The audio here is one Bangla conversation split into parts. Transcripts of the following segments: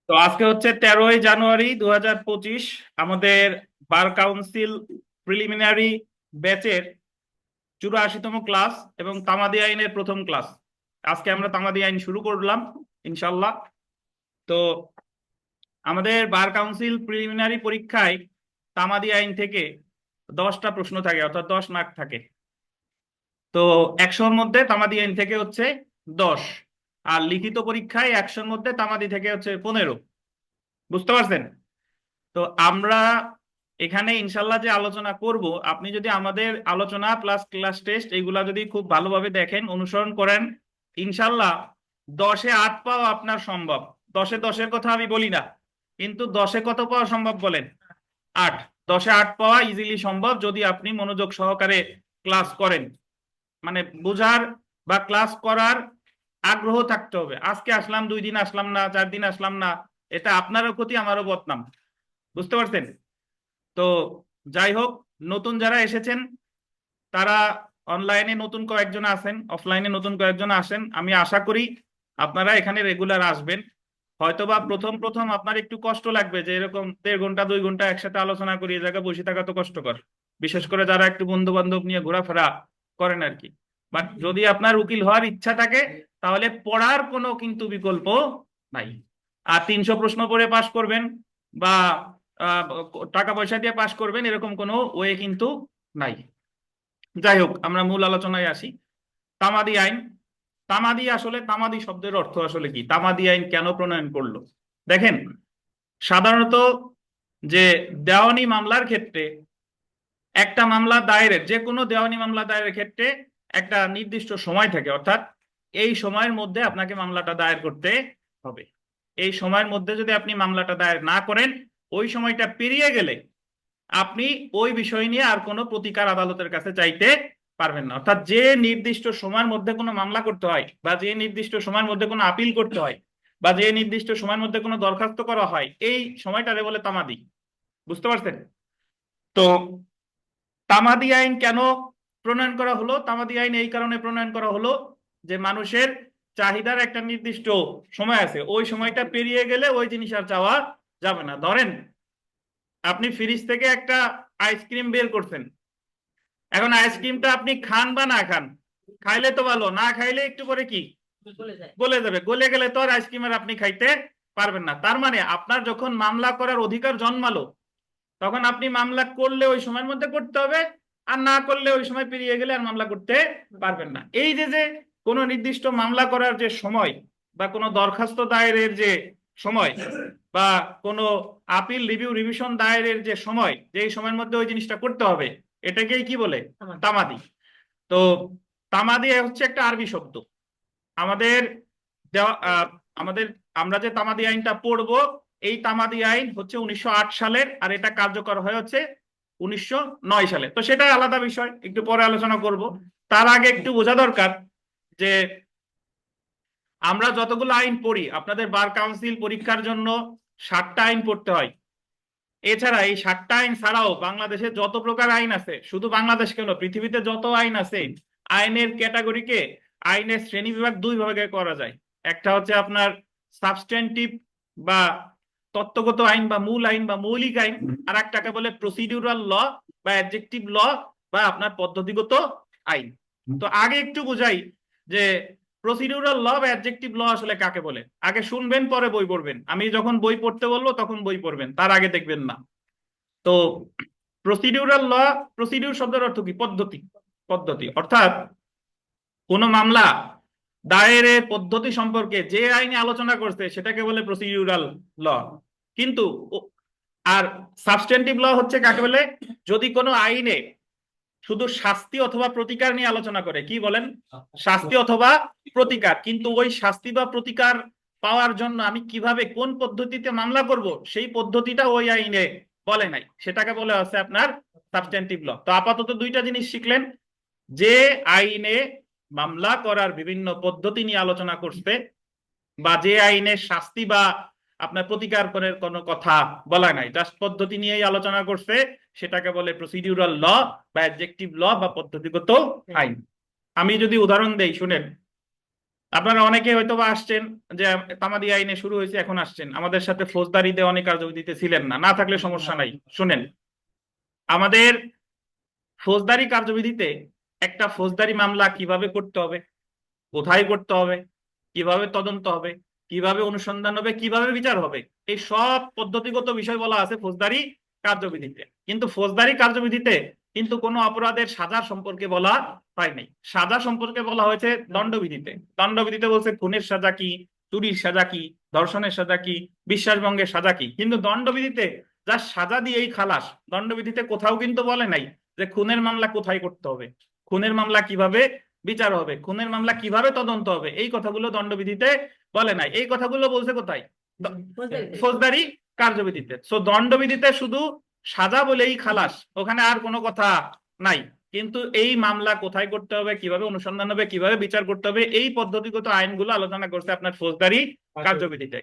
তো আজকে হচ্ছে 13ই জানুয়ারি 2025। আমাদের বার কাউন্সিল প্রিলিমিনারি ব্যাচের 84তম ক্লাস এবং তামাদি আইনের প্রথম ক্লাস। আজকে আমরা তামাদি আইন শুরু করলাম ইনশাল্লাহ। তো আমাদের বার কাউন্সিল প্রিলিমিনারি পরীক্ষায় তামাদি আইন থেকে 10টা প্রশ্ন থাকে, অর্থাৎ 10 মার্ক থাকে। তো 100-র মধ্যে তামাদি আইন থেকে হচ্ছে 10, আর লিখিত পরীক্ষায় 100-র মধ্যে তামাদি থেকে হচ্ছে 15। বুঝতে পারছেন? তো আমরা এখানে ইনশাল্লাহ যে আলোচনা করব, আপনি যদি আমাদের আলোচনা প্লাস ক্লাস টেস্ট এগুলা যদি খুব ভালোভাবে দেখেন, অনুসরণ করেন, ইনশাল্লাহ 10-এ 8 পাওয়া আপনার সম্ভব। 10-এ 10-এর কথা আমি বলি না, কিন্তু 10-এ কত পাওয়া সম্ভব বলেন? 8। 10-এ 8 পাওয়া ইজিলি সম্ভব যদি আপনি মনোযোগ সহকারে ক্লাস করেন। মানে বুঝার বা ক্লাস করার আগ্রহ থাকতে হবে। আজকে আসলাম, 2 দিন আসলাম না, 4 দিন আসলাম না, এটা আপনারও ক্ষতি আমারও বদনাম। বুঝতে পারছেন? তো যাই হোক, নতুন যারা এসেছেন তারা অনলাইনে নতুন কয়েকজন আছেন, অফলাইনে নতুন কয়েকজন আসেন। আমি আশা করি আপনারা এখানে রেগুলার আসবেন। হয়তোবা প্রথম প্রথম আপনার একটু কষ্ট লাগবে, যে এরকম 1.5 ঘন্টা 2 ঘন্টা একসাথে আলোচনা করি, এই জায়গায় বসে থাকা তো কষ্টকর, বিশেষ করে যারা একটু বন্ধু বান্ধব নিয়ে ঘোরাফেরা করেন আর কি। বাট যদি আপনার উকিল হওয়ার ইচ্ছা থাকে, তাহলে পড়ার কোনো কিন্তু বিকল্প নাই। আর 300 প্রশ্ন পড়ে পাশ করবেন বা আহ, টাকা পয়সা দিয়ে পাশ করবেন, এরকম কোনো ওয়ে কিন্তু নাই। যাই হোক, আমরা মূল আলোচনায় আসি। তামাদি আইন। তামাদি শব্দের অর্থ আসলে কি? তামাদি আইন কেন প্রণয়ন করলো? দেখেন, সাধারণত যে দেওয়ানি মামলার ক্ষেত্রে, একটা মামলা দায়েরের, যে কোনো দেওয়ানি মামলা দায়েরের ক্ষেত্রে একটা নির্দিষ্ট সময় থাকে, অর্থাৎ এই সময়ের মধ্যে আপনাকে মামলাটা দায়ের করতে হবে। এই সময়ের মধ্যে যদি আপনি মামলাটা দায়ের না করেন, ওই সময়টা পেরিয়ে গেলে আপনি ওই বিষয় নিয়ে আর কোনো প্রতিকার আদালতের কাছে চাইতে পারবেন না। অর্থাৎ যে নির্দিষ্ট সময়ের মধ্যে কোনো মামলা করতে হয়, বা যে নির্দিষ্ট সময়ের মধ্যে কোনো আপিল করতে হয়, বা যে নির্দিষ্ট সময়ের মধ্যে কোনো দরখাস্ত করা হয়, এই সময়টারে বলে তামাদি। বুঝতে পারছেন? তো তামাদি আইন কেন প্রণয়ন করা হলো? তামাদি আইন এই কারণে প্রণয়ন করা হলো যে মানুষের চাহিদার একটা নির্দিষ্ট সময় আছে, ওই সময়টা পেরিয়ে গেলে ওই জিনিস আর চাওয়া যাবে না। ধরেন আপনি ফ্রিজ থেকে একটা আইসক্রিম বের করছেন, এখন আইসক্রিমটা আপনি খান বা না খান, খাইলে তো ভালো, না খাইলে একটু পরে কি গলে যাবে, গলে গেলে তো আর আইসক্রিম আর আপনি খাইতে পারবেন না। তার মানে আপনার যখন মামলা করার অধিকার জন্মালো, তখন আপনি মামলা করলে ওই সময়ের মধ্যে করতে হবে, আর না করলে ওই সময় পেরিয়ে গেলে আর মামলা করতে পারবেন না। এই যে যে কোনো নির্দিষ্ট মামলা করার যে সময়, বা কোনো দরখাস্ত দায়েরের যে সময়, বা কোনো আপিল রিভিউ রিভিশন দায়েরের যে সময়, যে এই সময়ের মধ্যে ওই জিনিসটা করতে হবে, এটাকেই কি বলে? তামাদি। তো তামাদি হচ্ছে একটা আরবি শব্দ। আমাদের দেওয়া আমাদের আমরা যে তামাদি আইনটা পড়বো, এই তামাদি আইন হচ্ছে 1908 সালের, আর এটা কার্যকর হয়ে হচ্ছে 1909 সালে। তো সেটাই আলাদা বিষয়, একটু পরে আলোচনা করব। তার আগে একটু বোঝা দরকার যে আমরা যতগুলো আইন পড়ি, আপনাদের বার কাউন্সিল পরীক্ষার জন্য 7টা আইন পড়তে হয়। এছাড়া এই 7টা আইন ছাড়াও বাংলাদেশে যত প্রকার আইন আছে, শুধু বাংলাদেশ কেন, পৃথিবীতে যত আইন আছে, আইনের ক্যাটাগরিকে, আইনের শ্রেণী বিভাগ 2 ভাগে করা যায়। একটা হচ্ছে আপনার সাবস্ট্যান্টিভ বা তত্ত্বগত আইন বা মূল আইন বা মৌলিক আইন, আর একটাকে বলে প্রসিডিউরাল ল বা অ্যাডজেক্টিভ ল বা আপনার পদ্ধতিগত আইন। তো আগে একটু বুঝাই যে প্রসিডিউরাল ল বা অ্যাডজেক্টিভ ল আসলে কাকে বলে। আগে শুনবেন, পরে বই পড়বেন। আমি যখন বই পড়তে বলবো তখন বই পড়বেন, তার আগে দেখবেন না। তো প্রসিডিউরাল ল, প্রসিডিউর শব্দের অর্থ কি? পদ্ধতি। পদ্ধতি অর্থাৎ কোন মামলা দায়েরের পদ্ধতি সম্পর্কে যে আইনে আলোচনা করছে সেটাকে বলে প্রসিডিউরাল ল। কিন্তু আর সাবস্টেন্টিভ ল হচ্ছে কাকে বলে? যদি কোনো আইনে শুধু শাস্তি অথবা প্রতিকার নিয়ে আলোচনা করে, কি বলেন? শাস্তি অথবা প্রতিকার, কিন্তু ওই শাস্তি বা প্রতিকার পাওয়ার জন্য আমি কিভাবে কোন পদ্ধতিতে মামলা করব, সেই পদ্ধতিটা ওই আইনে বলে নাই, সেটাকে বলে আছে আপনার সাবস্টেন্টিভ ল। তো আপাতত 2টা জিনিস শিখলেন, যে আইনে মামলা করার বিভিন্ন পদ্ধতি নিয়ে আলোচনা করতে, বা যে আইনে শাস্তি বা আপনার প্রতিকার করার কোনো কথা বলা নাই, জাস্ট পদ্ধতি নিয়েই আলোচনা করছে, সেটাকে বলে প্রসিডিউরাল ল বা অ্যাডজেক্টিভ ল বা পদ্ধতিগত আইন। আমি যদি উদাহরণ দেই, শুনেন। আপনারা অনেকে হয়তো বা আসছেন যে তামাদি আইনে শুরু হয়েছে এখন আসছেন, আমাদের সাথে ফৌজদারিতে অনেক কার্যবিধিতে ছিলেন না, না থাকলে সমস্যা নাই। শুনেন, আমাদের ফৌজদারি কার্যবিধিতে একটা ফৌজদারি মামলা কিভাবে করতে হবে, কোথায় করতে হবে, কিভাবে তদন্ত হবে, কিভাবে অনুসন্ধান হবে, কিভাবে বিচার হবে, এই সব পদ্ধতিগত বিষয় বলা আছে ফৌজদারি কার্যবিধিতে। কিন্তু ফৌজদারি কার্যবিধিতে কিন্তু কোনো অপরাধের সাজা সম্পর্কে বলা হয় নাই। সাজা সম্পর্কে বলা হয়েছে দণ্ডবিধিতে। দণ্ডবিধিতে বলছে খুনের সাজা কি, চুরির সাজা কি, ধর্ষণের সাজা কি, বিশ্বাসভঙ্গের সাজা কি। কিন্তু দণ্ডবিধিতে যা সাজা দিয়েই খালাস, দণ্ডবিধিতে কোথাও কিন্তু বলে নাই যে খুনের মামলা কোথায় করতে হবে, খুনের মামলা কিভাবে বিচার হবে, খুনের মামলা কিভাবে তদন্ত হবে, এই কথাগুলো দণ্ডবিধিতে বলে নাই। এই কথাগুলো বলছে কোথায়? ফৌজদারি কার্যবিধিতে। সো দণ্ডবিধিতে শুধু সাজা বলেই খালাস, ওখানে আর কোনো কথা নাই। কিন্তু এই মামলা কোথায় করতে হবে, কিভাবে অনুসন্ধান হবে, কিভাবে বিচার করতে হবে, এই পদ্ধতিগত আইনগুলো আলোচনা করছে আপনার ফৌজদারি কার্যবিধিতে।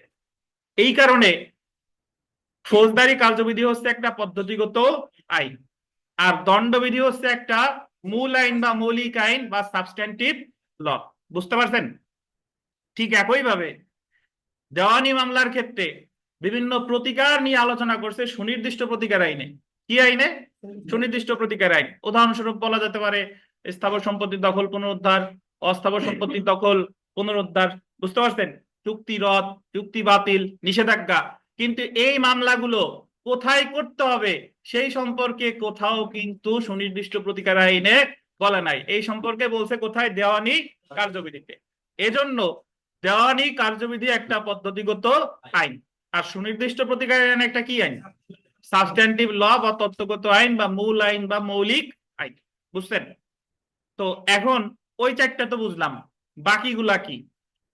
এই কারণে ফৌজদারি কার্যবিধি হচ্ছে একটা পদ্ধতিগত আইন, আর দণ্ডবিধি হচ্ছে একটা মূল আইন বা মৌলিক আইন বা সাবস্ট্যান্টিভ ল। বুঝতে পারছেন? ঠিক একইভাবে দেওয়ানি মামলার ক্ষেত্রে বিভিন্ন প্রতিকার নিয়ে আলোচনা করছে সুনির্দিষ্ট প্রতিকার আইনে। কি আইনে? সুনির্দিষ্ট প্রতিকার আইন। উদাহরণস্বরূপ বলা যেতে পারে স্থাবর সম্পত্তি দখল পুনরুদ্ধার, অস্থাবর সম্পত্তি দখল পুনরুদ্ধার। বুঝতে পারছেন? চুক্তি রদ, চুক্তি বাতিল, নিষেধাজ্ঞা। কিন্তু এই মামলাগুলো কোথায় করতে হবে সেই সম্পর্কে কোথাও কিন্তু সুনির্দিষ্ট প্রতিকার আইনে বলে নাই। এই সম্পর্কে বলছে কোথায়? দেওয়ানি কার্যবিধিতে। এজন্য দেওয়ানি কার্যবিধি একটা পদ্ধতিগত আইন, আর সুনির্দিষ্ট প্রতিকার আইন একটা কি আইন? সাবস্ট্যান্টিভ ল বা তত্ত্বগত আইন বা মূল আইন বা মৌলিক আইন। বুঝছেন? তো এখন ওই চারটা তো বুঝলাম, বাকিগুলা কি?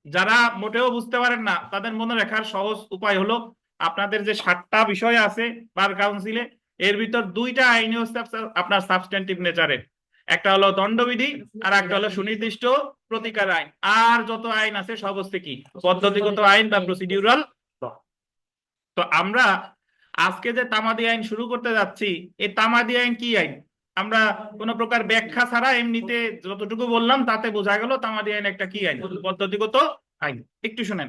যারা মোটেও বুঝতে পারেন না তাদের মনে রাখার সহজ উপায় হলো আপনাদের যে 7টা বিষয় আছে বার কাউন্সিলে, এর ভিতর 2টা আইন হচ্ছে আপনার সাবস্ট্যান্টিভ নেচারের। একটা হলো দণ্ডবিধি আর একটা হলো সুনির্দিষ্ট প্রতিকার আইন। আর যত আইন আছে সব হচ্ছে কি? পদ্ধতিগত আইন বা প্রসিডিউরাল ল। তো আমরা আজকে যে তামাদি আইন শুরু করতে যাচ্ছি, এই তামাদি আইন কি আইন? আমরা কোন প্রকার ব্যাখ্যা ছাড়া এমনিতে যতটুকু বললাম তাতে বোঝা গেল তামাদি আইন একটা কি আইন? পদ্ধতিগত আইন। একটু শুনেন,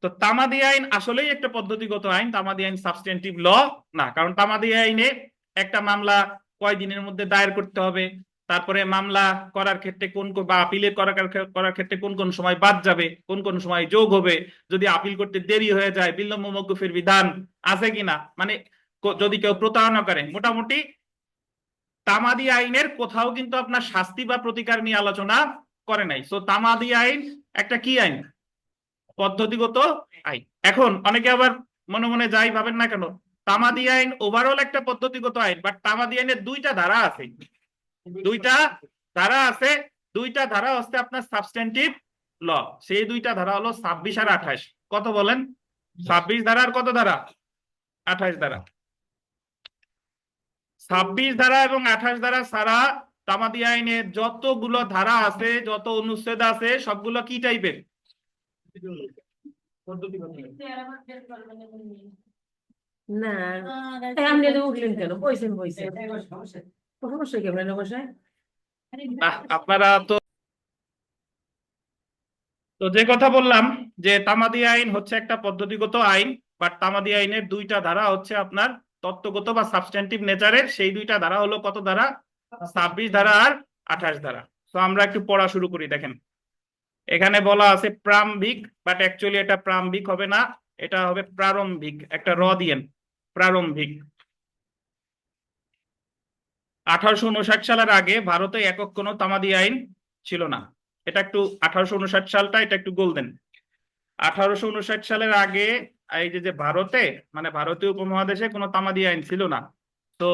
তো তামাদি আইন আসলেই একটা পদ্ধতিগত আইন। তামাদি আইন সাবস্ট্যান্টিভ ল না, কারণ তামাদি আইনে একটা মামলা কয় দিনের মধ্যে দায়ের করতে হবে, তারপরে মামলা করার ক্ষেত্রে কোন বা আপিলের করার ক্ষেত্রে কোন কোন সময় বাদ যাবে, কোন কোন সময় যোগ হবে, যদি আপিল করতে দেরি হয়ে যায় বিলম্ব মওকুফের বিধান আছে কিনা, মানে যদি কেউ প্রতারণা করে। মোটামুটি তামাদি আইনের কোথাও কিন্তু আপনার শাস্তি বা প্রতিকার নিয়ে আলোচনা করে নাই। সো তামাদি আইন একটা কি আইন? পদ্ধতিগত আইন। এখন অনেকে আবার মনে মনে যাই ভাবেন না কেন, তামাদি আইন ওভারঅল একটা পদ্ধতিগত আইন, বাট তামাদি আইনের 2টা ধারা আছে। 2টা ধারা আছে। 2টা ধারা হচ্ছে আপনার সাবস্ট্যান্টিভ ল। সেই 2টা ধারা হলো 26 আর 28। কত বলেন? 26 ধারা আর কত ধারা? 28 ধারা। 26 ধারা এবং 28 ধারা ছাড়া তামাদি আইনের যতগুলো ধারা আছে, যত অনুচ্ছেদ আছে, সবগুলো কি টাইপের? না আপনি তো উঠলেন কেন? বইছেন বইছেন সমস্যা কি আপনার বসায়? আপনারা তো তো যে কথা বললাম যে তামাদি আইন হচ্ছে একটা পদ্ধতিগত আইন, বাট তামাদি আইনের 2টা ধারা হচ্ছে আপনার তত্ত্বগত বা সাবস্ট্যান্টিভ নেচারের। সেই 2টা ধারা হলো কত ধারা? 26 ধারা আর 28 ধারা। তো আমরা একটু পড়া শুরু করি। দেখেন, এখানে বলা আছে প্রারম্ভিক, বাট অ্যাকচুয়ালি এটা প্রারম্ভিক হবে না, এটা হবে প্রারম্ভিক। একটা র দিয়েন, প্রারম্ভিক। 1859 সালের আগে ভারতে একক কোনো তামাদি আইন ছিল না। এটা একটু 1859 সালটা এটা একটু গোল্ডেন। 1859 সালের আগে এই যে ভারতে, মানে ভারতীয় উপমহাদেশে কোনো তামাদি আইন ছিল না। তো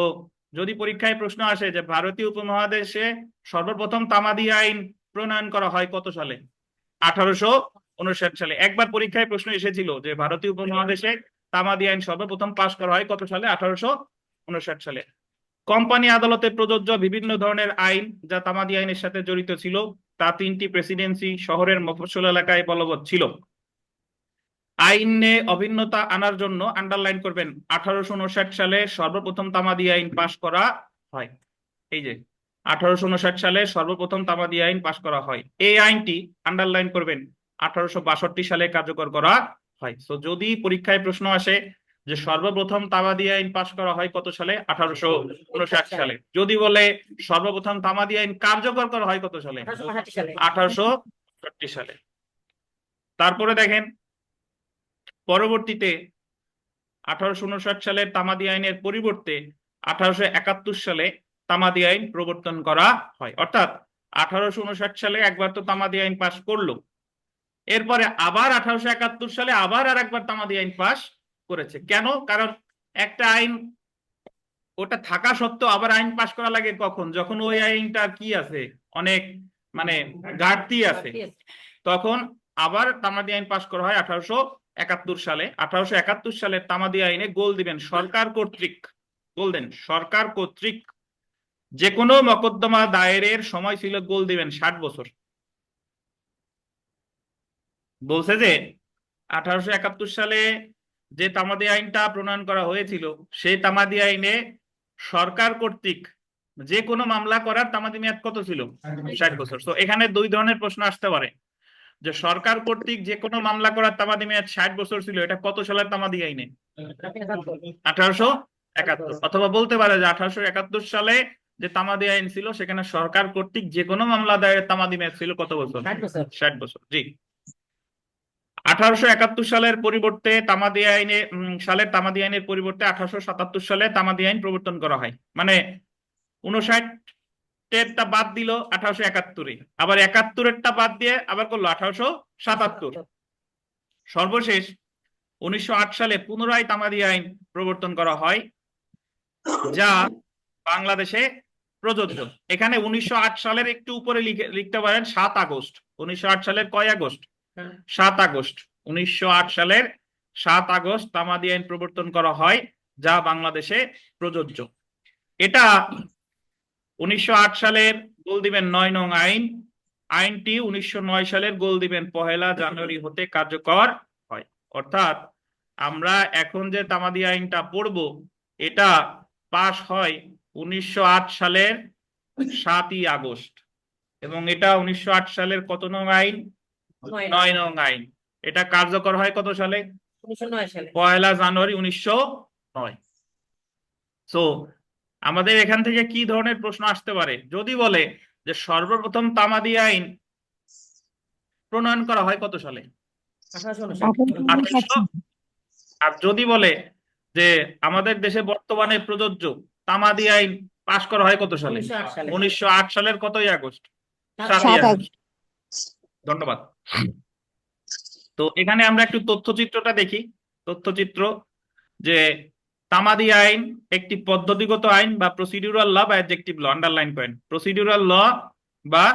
যদি পরীক্ষায় প্রশ্ন আসে যে ভারতীয় উপমহাদেশে সর্বপ্রথম তামাদি আইন প্রণয়ন করা হয় কত সালে? 1859 সালে। একবার পরীক্ষায় প্রশ্ন এসেছিল যে ভারতীয় উপমহাদেশে তামাদি আইন সর্বপ্রথম পাশ করা হয় কত সালে? 1859 সালে। কোম্পানি আদালতে প্রযোজ্য বিভিন্ন ধরনের আইন যা তামাদি আইনের সাথে জড়িত ছিল তা 3টি প্রেসিডেন্সি শহরের মফস্বল এলাকায় বলবৎ ছিল। আইনে অভিন্নতা আনার জন্য আন্ডারলাইন করবেন 1859 সালে সর্বপ্রথম তামাদি আইন পাশ করা হয়। এই যে 1859 সালে সর্বপ্রথম তামাদি আইন পাশ করা হয়। এই আইনটি আন্ডারলাইন করবেন 1862 সালে কার্যকর করা হয়। তো যদি পরীক্ষায় প্রশ্ন আসে যে সর্বপ্রথম তামাদি আইন পাশ করা হয় কত সালে, 1859 সালে। যদি বলে সর্বপ্রথম তামাদি আইন কার্যকর করা হয় কত সালে, 1868 সালে। 1868 সালে। তারপরে দেখেন পরবর্তীতে 1859 সালের তামাদি আইনের পরিবর্তে 1871 সালে তামাদি আইন প্রবর্তন করা হয়। অর্থাৎ 1859 সালে একবার তো তামাদি আইন পাশ করলো, এরপরে আবার 1871 সালে আবার আর একবার তামাদি আইন পাশ করেছে। কেন? কারণ একটা আইন ওটা থাকা সত্ত্বেও আবার আইন পাশ করা লাগে কখন, যখন ওই আইনটা কি আছে, অনেক মানে ঘাটতি আছে, তখন আবার তামাদি আইন পাশ করা হয় 1871 সালে। 1871 সালের তামাদি আইনে গোল দিবেন সরকার কর্তৃক, গোল দেন সরকার কর্তৃক যে কোনো মকদ্দমা দায়েরের সময় ছিল, গোল দিবেন 60 বছর। বলছে যে 1871 সালে যে তামাদি আইনটা প্রণয়ন করা হয়েছিল, সেই তামাদি আইনে সরকার কর্তৃক যে কোনো মামলা করার তামাদি মেয়াদ কত ছিল, 60 বছর। তো এখানে দুই ধরনের প্রশ্ন আসতে পারে, যে সরকার কর্তৃক যে কোনো মামলা করার তামাদি মেয়াদ 60 বছর ছিল, এটা কত সালের তামাদি আইনে, 1871। অথবা বলতে পারে যে 1871 সালে যে তামাদি আইন ছিল সেখানে সরকার কর্তৃক যে কোনো মামলা দায়েরের তামাদি মেয়াদ ছিল কত বছর, 60 বছর। জি। 1871 সালের পরিবর্তে তামাদি আইনে সালের তামাদি আইনের পরিবর্তে 1877 সালে তামাদি আইন প্রবর্তন করা হয়। মানে 59টা বাদ দিল 1871-এ, আবার 71-এরটা বাদ দিয়ে আবার করলো 1877। সর্বশেষ 1908 সালে পুনরায় তামাদি আইন প্রবর্তন করা হয়, যা বাংলাদেশে প্রযোজ্য। এখানে 1908 সালের একটু উপরে লিখতে পারেন 7 আগস্ট। 1908 সালের কয় আগস্ট, 7 আগস্ট। 1908 সালের 7 আগস্ট তামাদি আইন প্রবর্তন করা হয়, যা বাংলাদেশে প্রযোজ্য। এটা 1908 সালের গোল দিবেন 9 নং আইন। আইনটি 1909 সালের গোল দিবেন 1 জানুয়ারি হতে কার্যকর হয়। অর্থাৎ আমরা এখন যে তামাদি আইনটা পড়ব, এটা পাশ হয় 1908 সালের 7ই আগস্ট, এবং এটা 1908 সালের কত নং আইন, 9 নং আইন। এটা কার্যকর হয় কত সালে, 1909 সালে। 1 জানুয়ারি 1909। সো আমাদের এখান থেকে কি ধরনের প্রশ্ন আসতে পারে, যদি বলে যে সর্বপ্রথম তামাদি আইন প্রণয়ন করা হয় কত সালে, 1800। আর যদি বলে যে আমাদের দেশে বর্তমানে প্রযোজ্য তামাদি আইন পাশ করা হয় কত সালে, 1908 সালে। 1908 সালের কতই আগস্ট, 7 7 আগস্ট। ধন্যবাদ। তো এখানে আমরা একটু তথ্যচিত্রটা দেখি। তথ্যচিত্র যে তামাদি আইন একটি পদ্ধতিগত আইন বা প্রসিডিউরাল ল বা অ্যাডজেক্টিভ ল। আন্ডারলাইন করেন, প্রসিডিউরাল ল বা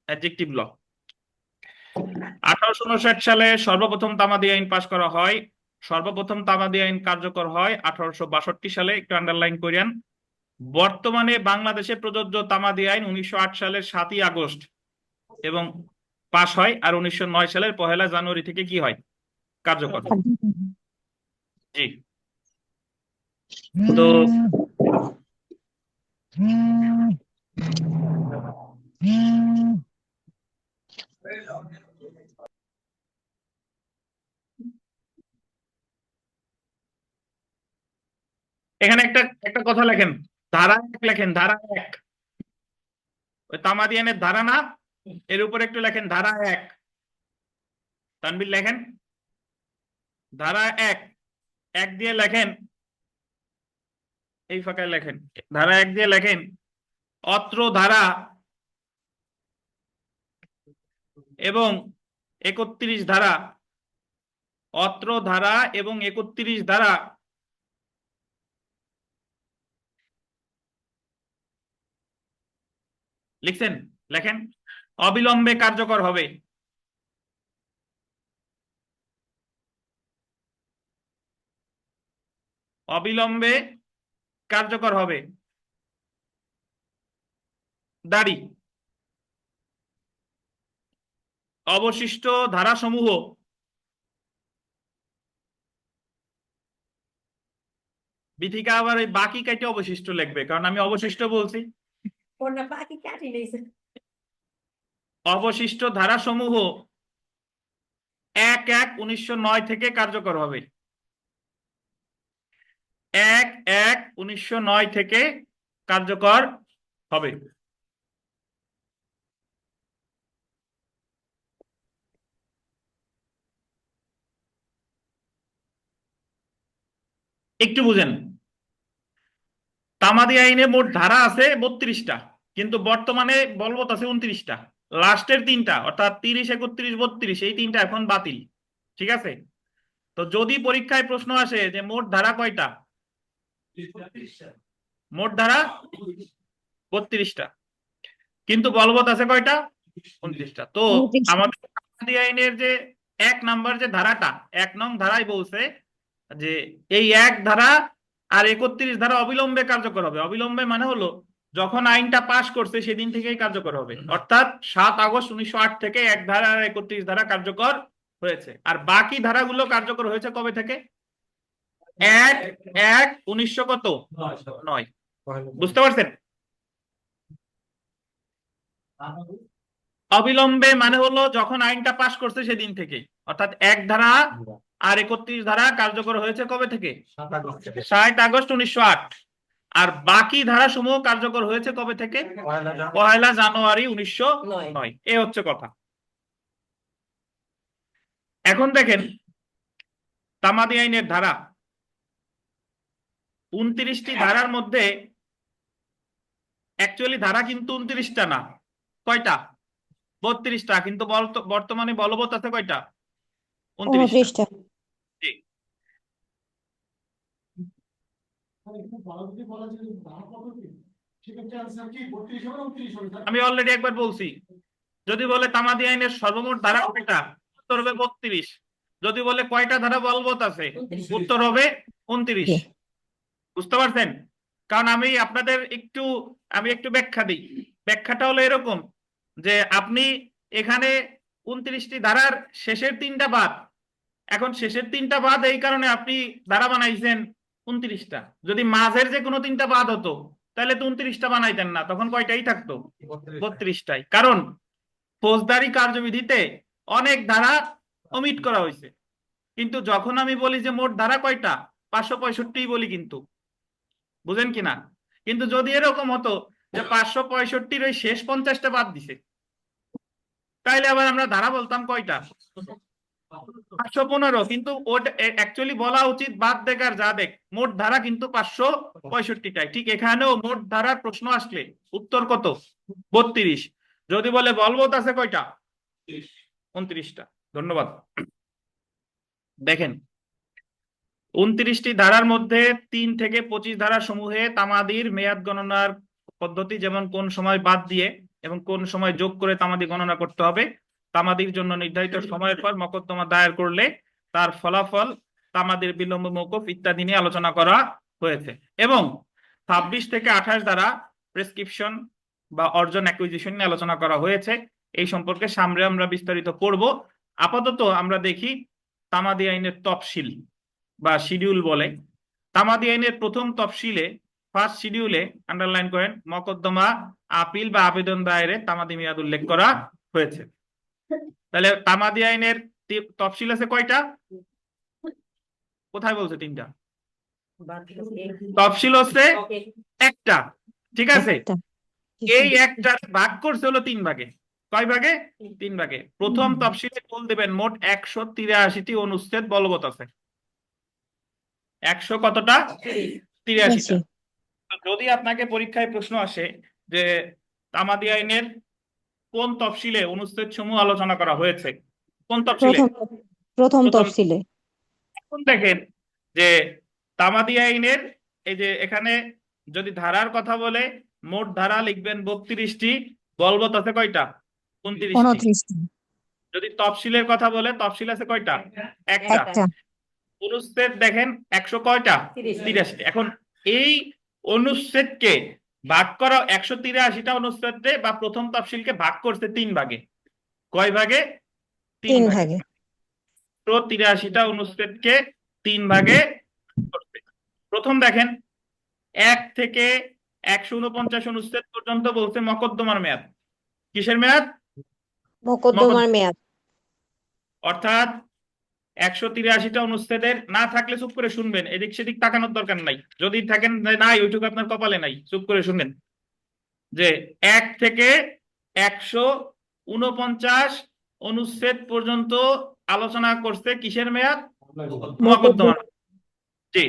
অ্যাডজেক্টিভ ল। 1859 সালে সর্বপ্রথম তামাদি আইন পাশ করা হয়। সর্বপ্রথম তামাদি আইন কার্যকর হয় 1862 সালে, একটু আন্ডারলাইন করেন। বর্তমানে বাংলাদেশে প্রযোজ্য তামাদি আইন 1908 সালের 7ই আগস্ট এবং পাশ হয়, আর 1909 সালের 1 জানুয়ারি থেকে কি হয়, কার্যকর। জি। তো এখানে একটা একটা কথা লেখেন, ধারা 1 লেখেন, ধারা 1। ওই তামাদি আইনের ধারা না, এর উপর একটু লেখেন ধারা 1। তানভীর লেখেন ধারা 1। 1 দিয়ে লেখেন, এই ফাঁকায় লেখেন ধারা 1 দিয়ে লেখেন, অত্র ধারা এবং 31 ধারা, অত্র ধারা এবং 31 ধারা লিখছেন, লেখেন অবিলম্বে কার্যকর হবে। অবিলম্বে কার্যকর হবে। দাড়ি অবশিষ্ট ধারাসমূহ বিথিকা আবার এই বাকি কাইটে অবশিষ্ট লিখবে, কারণ আমি অবশিষ্ট বলছি। ওনা বাকি কাটি নিয়েছে। অবশিষ্ট ধারাসমূহ 1/1/1909 থেকে কার্যকর হবে। 1/1/1909 থেকে কার্যকর হবে। একটু বুঝেন, তামাদি আইনে মোট ধারা আছে 32টা, কিন্তু বর্তমানে বলবৎ আছে 29টা। লাস্টের তিনটা অর্থাৎ 30, 31, 32 এই তিনটা এখন বাতিল। ঠিক আছে? তো যদি পরীক্ষায় প্রশ্ন আসে যে মোট ধারা কয়টা, মোট ধারা 32টা, কিন্তু বলবৎ আছে কয়টা, 29টা। তো 29টা। আমাদের তামাদি আইনের যে 1 নাম্বার যে ধারাটা, 1 নং ধারায় বলছে যে এই 1 ধারা আর 31 ধারা অবিলম্বে কার্যকর হবে। অবিলম্বে মানে হলো যখন আইনটা পাশ করছে সেদিন থেকেই কার্যকর হবে, অর্থাৎ 7 আগস্ট 1908 থেকে 1 ধারা আর 31 ধারা কার্যকর হয়েছে। আর বাকি ধারাগুলো কার্যকর হয়েছে কবে থেকে? 1/1/1900 কত 9। বুঝতে পারছেন? অবিলম্বে মানে হলো যখন আইনটা পাশ করছে সেদিন থেকে, অর্থাৎ 1 ধারা আর 31 ধারা কার্যকর হয়েছে কবে থেকে? 7 আগস্ট 1908। আর বাকি ধারা সমূহ কার্যকর হয়েছে কবে থেকে? 1 জানুয়ারি 1909। এ হচ্ছে কথা। এখন দেখেন তামাদি আইনের ধারা 29টি ধারার মধ্যে অ্যাকচুয়ালি ধারা কিন্তু 29টা না, কয়টা? 32টা, কিন্তু বর্তমানে বলবৎ আছে কয়টা? 29টা। 29টা। জি। আমি অলরেডি একবার বলছি, যদি বলে তামাদি আইনের সর্বমোট ধারা কয়টা, উত্তর হবে 32। যদি বলে কয়টা ধারা বলবৎ আছে, উত্তর হবে 29। জি। বুঝতে পারছেন? কারণ আমি একটু ব্যাখ্যা দিই। ব্যাখ্যাটা হলো এরকম যে আপনি এখানে 29টি ধারার শেষের তিনটা বাদ, এখন শেষের তিনটা বাদ এই কারণে আপনি ধারা বানাইছেন 29টা। যদি মাঝের যে কোনো তিনটা বাদ হতো তাহলে তো 29টা বানাইতেন না, তখন কয়টাই থাকতো? 32টাই। কারণ ফৌজদারি কার্যবিধিতে অনেক ধারা ওমিট করা হয়েছে, কিন্তু যখন আমি বলি যে মোট ধারা কয়টা, 565 বলি কিন্তু। বুঝেন কিনা? কিন্তু যদি এরকম হতো যে 565-র ওই শেষ 50টা বাদ দিছে, তাইলে আবার আমরা ধারা বলতাম কয়টা? 515। কিন্তু ওটা অ্যাকচুয়ালি বলা উচিত বাদ দেখার যা দেখ, মোট ধারা কিন্তু 565টাই। ঠিক এখানেও মোট ধারার প্রশ্ন আসলে উত্তর কত? 32। যদি বলে বলবৎ আছে কয়টা? 29টা। ধন্যবাদ। দেখেন 29টি ধারার মধ্যে 3 থেকে 25 ধারা সমূহে তামাদির মেয়াদ গণনার পদ্ধতি, যেমন কোন সময় বাদ দিয়ে এবং কোন সময় যোগ করে তামাদি গণনা করতে হবে, তামাদির জন্য নির্ধারিত সময়ের পর মকদ্দমা দায়ের করলে তার ফলাফল, তামাদির বিলম্ব মওকুফ ইত্যাদি নিয়ে আলোচনা করা হয়েছে। এবং 26 থেকে 28 ধারা প্রেসক্রিপশন বা অর্জন অ্যাকুইজিশন নিয়ে আলোচনা করা হয়েছে। এই সম্পর্কে সামনে আমরা বিস্তারিত পড়ব। আপাতত আমরা দেখি তামাদি আইনের তফসিল বা শিডিউল বলে। তামাদি আইনের প্রথম তফসিলে, ফার্স্ট শিডিউলে আন্ডারলাইন করেন, মকদ্দমা আপিল বা আবেদন দায়েরে তামাদি মেয়াদ উল্লেখ করা হয়েছে। তাহলে তামাদি আইনের তফসিল আছে কয়টা? কোথায় বলছে? 3টা। তফসিল হচ্ছে একটা। ঠিক আছে? একটা। এই একটার ভাগ করছে হলো 3 ভাগে। কয় ভাগে? 3 ভাগে। প্রথম তফসিলে বল দেবেন মোট 183টি অনুচ্ছেদ বলবৎ আছে। 100 কতটা? 83টা। যদি আপনাকে পরীক্ষায় প্রশ্ন আসে যে তামাদি আইনের কোন তফসিলে অনুচ্ছেদ সমূহ আলোচনা করা হয়েছে, কোন তফসিলে? প্রথম প্রথম। তফসিলে। এখন দেখেন যে তামাদি আইনের এই যে এখানে যদি ধারার কথা বলে, মোট ধারা লিখবেন 32টি, বলবৎ আছে কয়টা? 29টি। 29টা। যদি তফসিলের কথা বলে, তফসিল আছে কয়টা? একটা। একটা। অনুচ্ছেদ দেখেন 100 কয়টা? 83। এখন এই অনুচ্ছেদকে ভাগ করা, 183টা অনুচ্ছেদে বা প্রথম তফসিলকে ভাগ করছে 3 ভাগে। কয় ভাগে? 3 3 ভাগে। ভাগে। তো 83টা অনুচ্ছেদকে 3 ভাগে করছে। প্রথম দেখেন 1 থেকে 149 অনুচ্ছেদ পর্যন্ত বলছে মকদ্দমার মেয়াদ। কিসের মেয়াদ? মোকদ্দমার মেয়াদ। অর্থাৎ 183টা অনুচ্ছেদের না থাকলে চুপ করে শুনবেন, এদিক সেদিক তাকানোর দরকার নাই। যদি থাকেন যে নাই, ওইটুকু আপনার কপালে নাই, চুপ করে শুনবেন। যে 1 থেকে 149 অনুচ্ছেদ পর্যন্ত আলোচনা করছে কিসের মেয়াদ? মকদ্দমার। জি।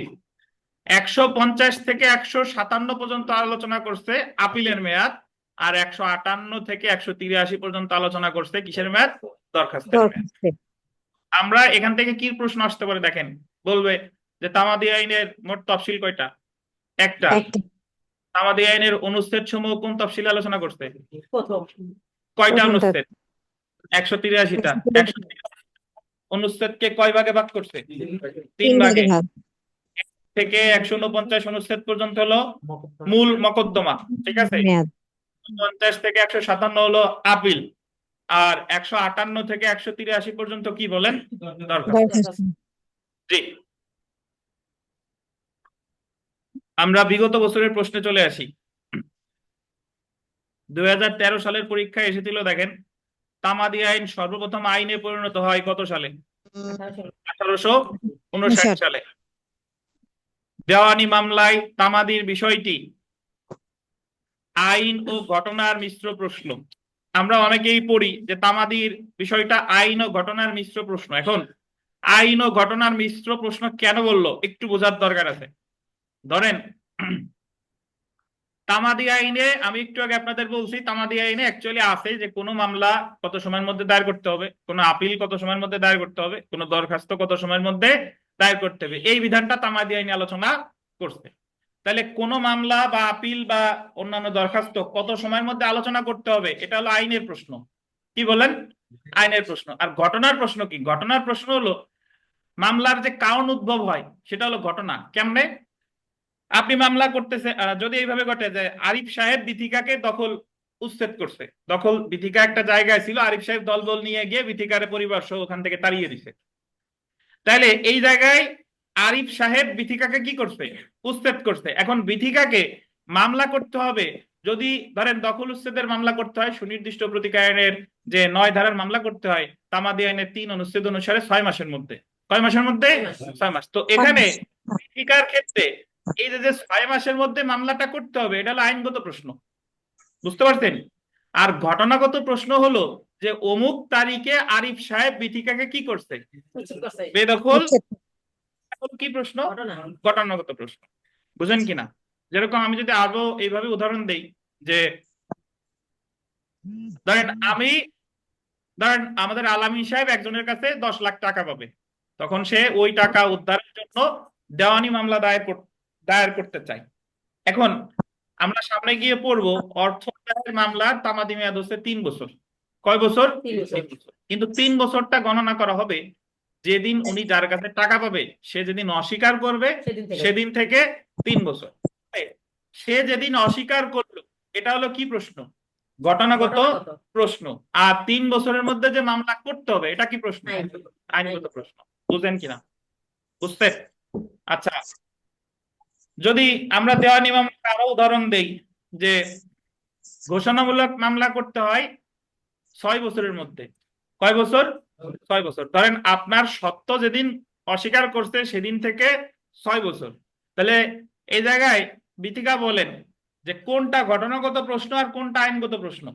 150 থেকে 157 পর্যন্ত আলোচনা করছে আপিলের মেয়াদ। আর 158 থেকে 183 পর্যন্ত আলোচনা করছে কিসের মেয়াদ? দরখাস্তের মেয়াদ। দরখাস্তের। আমরা এখান থেকে কি প্রশ্ন আসতে পারে দেখেন, বলবে যে তামাদি আইনের মোট তফসিল কয়টা? একটা। একটা। তামাদি আইনের অনুচ্ছেদ সমূহ কোন তফসিলে আলোচনা করছে? প্রথম। কয়টা প্রথমটা। অনুচ্ছেদ? 183টা। 183 অনুচ্ছেদকে কয় ভাগে ভাগ করছে? 3 3 ভাগে ভাগে। ভাগ। থেকে 149 অনুচ্ছেদ পর্যন্ত হলো মূল মকদ্দমা, ঠিক আছে? মেয়াদ। 50 থেকে 157 হলো আপিল। আর 158 থেকে 183 পর্যন্ত কি বলেন? দরখাস্ত। দরখাস্ত। জি। আমরা বিগত বছরের প্রশ্নে চলে আসি। 2013 সালের পরীক্ষায় এসেছিল, দেখেন তামাদি আইন সর্বপ্রথম আইনে পরিণত হয় কত সালে? 1859 সালে। দেওয়ানি মামলায় তামাদির বিষয়টি আইন ও ঘটনার মিশ্র প্রশ্ন। আমরা অনেকেই পড়ি যে তামাদির বিষয়টা আইন ও ঘটনার মিশ্র প্রশ্ন। এখন আইন ও ঘটনার মিশ্র প্রশ্ন কেন বললো একটু বোঝার দরকার আছে। ধরেন তামাদি আইনে, আমি একটু আগে আপনাদের বলছি, তামাদি আইনে অ্যাকচুয়ালি আছে যে কোনো মামলা কত সময়ের মধ্যে দায়ের করতে হবে, কোনো আপিল কত সময়ের মধ্যে দায়ের করতে হবে, কোনো দরখাস্ত কত সময়ের মধ্যে দায়ের করতে হবে, এই বিধানটা তামাদি আইনে আলোচনা করছে। তাহলে কোন মামলা বা আপিল বা অন্যান্য দরখাস্ত কত সময়ের মধ্যে আলোচনা করতে হবে, এটা হলো আইনের প্রশ্ন। কি বলেন? আইনের প্রশ্ন। আর ঘটনার প্রশ্ন কি? ঘটনার প্রশ্ন হলো মামলার যে কারণ উদ্ভব হয় সেটা হলো ঘটনা। কেমনে? আপনি মামলা করতেছে, যদি এইভাবে ঘটে যে আরিফ সাহেব বিথিকাকে দখল উচ্ছেদ করছে, দখল বিথিকা একটা জায়গায় ছিল, আরিফ সাহেব দলবল নিয়ে গিয়ে বিথিকার পরিবার সহ ওখান থেকে তাড়িয়ে দিছে। তাহলে এই জায়গায় আরিফ সাহেব বিথিকাকে কি করছে? উচ্ছেদ করছে। এখন বিথিকাকে মামলা করতে হবে, যদি ধরেন দখল উচ্ছেদের মামলা করতে হয় সুনির্দিষ্ট প্রতীক আইনের যে 9 ধারার মামলা করতে হয় তামাদি আইনের 3 অনুচ্ছেদ অনুসারে 6 মাসের মধ্যে। কয় মাসের মধ্যে? 6 মাস। তো এখানে বিথিকার ক্ষেত্রে এই যে 6 মাসের মধ্যে মামলাটা করতে হবে, এটা হলো আইনগত প্রশ্ন। বুঝতে পারছেন? আর ঘটনাগত প্রশ্ন হলো যে অমুক তারিখে আরিফ সাহেব বিথিকাকে কি করছে? বেদখল। কি প্রশ্ন? ঘটনাগত প্রশ্ন। বুঝেন কিনা? যেরকম আমি যদি আরো এইভাবে উদাহরণ দেই যে ধরেন আমাদের আলামিন সাহেব একজনের কাছে 10 লাখ টাকা পাবে, তখন সে ওই টাকা উদ্ধারের জন্য দেওয়ানি মামলা দায়ের করতে চায়। এখন আমরা সামনে গিয়ে পড়বো অর্থ আদায়ের মামলার তামাদি মেয়াদ হচ্ছে 3 বছর। কয় বছর? 3 বছর। 3 বছর। কিন্তু 3 বছরটা গণনা করা হবে যেদিন উনি যার কাছে টাকা পাবে সে যেদিন অস্বীকার করবে সেদিন থেকে 3 বছর। সে যেদিন অস্বীকার করলো, এটা হলো কি প্রশ্ন? ঘটনাগত প্রশ্ন। আর 3 বছরের মধ্যে যে মামলা করতে হবে এটা কি প্রশ্ন? আইনগত প্রশ্ন। বুঝলেন কিনা? বুঝছেন? আচ্ছা, যদি আমরা দেওয়ানি মামলার আরো উদাহরণ দেই যে ঘোষণামূলক মামলা করতে হয় 6 বছরের মধ্যে। কয় বছর? 6 বছর। ধরেন আপনার সত্য যেদিন অস্বীকার করছে সেদিন থেকে 6 বছর। তাহলে এই জায়গায় বিথিকা বলেন যে কোনটা ঘটনাগত প্রশ্ন আর কোনটা আইনগত প্রশ্ন?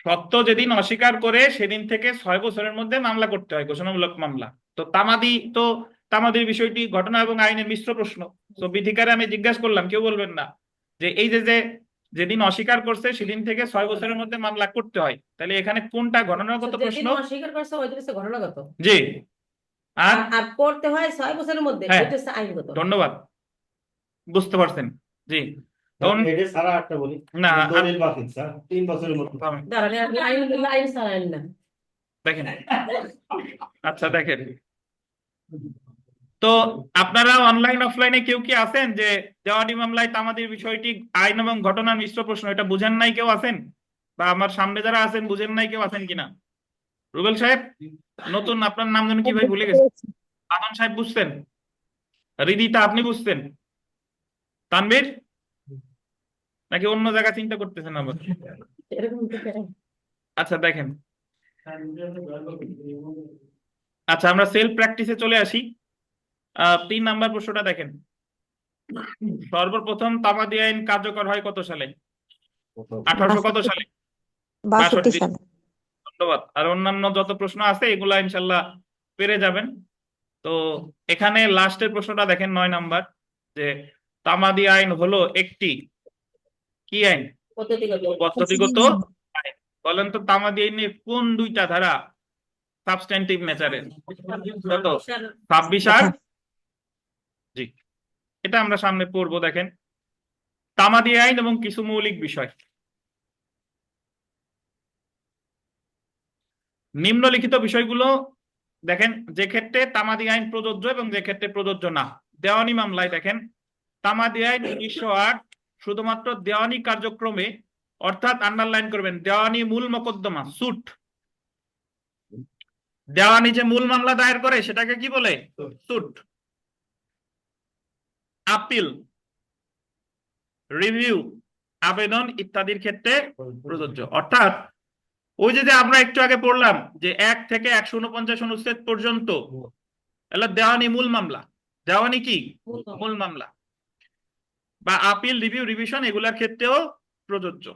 সত্য যেদিন অস্বীকার করে সেদিন থেকে 6 বছরের মধ্যে মামলা করতে হয়, ঘোষণামূলক মামলা। তো তামাদির বিষয়টি ঘটনা এবং আইনের মিশ্র প্রশ্ন। তো বিধিকারে আমি জিজ্ঞাসা করলাম, কেউ বলবেন না যে এই যে যেদিন অস্বীকার করছে সেদিন থেকে 6 বছরের মধ্যে মামলা করতে হয়, তাহলে এখানে কোনটা ঘটনাগত প্রশ্ন? অস্বীকার করছে ওইটা হচ্ছে ঘটনাগত। জি। আর আর করতে হয় 6 বছরের মধ্যে, হ্যাঁ, এটা হচ্ছে আইনগত। ধন্যবাদ, বুঝতে পারছেন? জি। তখন এটা সারা আটটা বলি না, দলিল বাকি স্যার 3 বছরের মধ্যে। দাঁড়ান, আপনি আইন ছাড়েন না। দেখেন, আচ্ছা দেখেন তো আপনারা অনলাইন অফলাইনে কেউ কি আছেন যে দেওয়ানি মামলায় তামাদির বিষয়টি আইন এবং ঘটনার মিশ্র প্রশ্ন, এটা বুঝেন নাই কেউ আছেন? বা আমার সামনে যারা আছেন বুঝেন নাই কেউ আছেন কিনা? রুবেল সাহেব নতুন, আপনার নাম যেন কি ভাই ভুলে গেছি। আদম সাহেব বুঝছেন? রিদিতা আপনি বুঝছেন? তানভীর নাকি অন্য জায়গা চিন্তা করতেছেন আবার? এরকম তো করে। আচ্ছা দেখেন, আচ্ছা আমরা সেলফ প্র্যাকটিসে চলে আসি। 3 নাম্বার প্রশ্নটা দেখেন। সর্বপ্রথম তামাদি আইন কার্যকর হয় কত সালে? 1800 কত 62 সালে? 62 62। সালে। ধন্যবাদ। আর অন্যান্য যত প্রশ্ন আছে এগুলা ইনশাল্লাহ পেরে যাবেন। তো এখানে লাস্টের প্রশ্নটা দেখেন, 9 নাম্বার, যে তামাদি আইন হলো একটি কি আইন? পদ্ধতিগত। পদ্ধতিগত আইন। বলেন তো তামাদি আইনের কোন 2টা ধারা সাবস্ট্যান্টিভ নেচারের? কত? 26 আর জি, এটা আমরা সামনে পড়বো। দেখেন তামাদি আইন এবং কিছু মৌলিক বিষয়। নিম্নলিখিত বিষয়গুলো দেখেন, যে ক্ষেত্রে তামাদি আইন প্রযোজ্য এবং যে ক্ষেত্রে প্রযোজ্য না। দেওয়ানি মামলায় দেখেন, তামাদি আইন 1908 শুধুমাত্র দেওয়ানি কার্যক্রমে, অর্থাৎ আন্ডারলাইন করবেন, দেওয়ানি মূল মোকদ্দমা সুট, দেওয়ানি যে মূল মামলা দায়ের করে সেটাকে কি বলে? সুট। আপিল, রিভিউ, আবেদন ইত্যাদির ক্ষেত্রে প্রযোজ্য। অর্থাৎ ওই যে আমরা একটু আগে পড়লাম যে 1 থেকে 149 অনুচ্ছেদ পর্যন্ত এগুলো দেওয়ানি মূল মামলা। দেওয়ানি কি? মূল মামলা। বা আপিল, রিভিউ, রিভিশন এগুলার ক্ষেত্রেও প্রযোজ্য।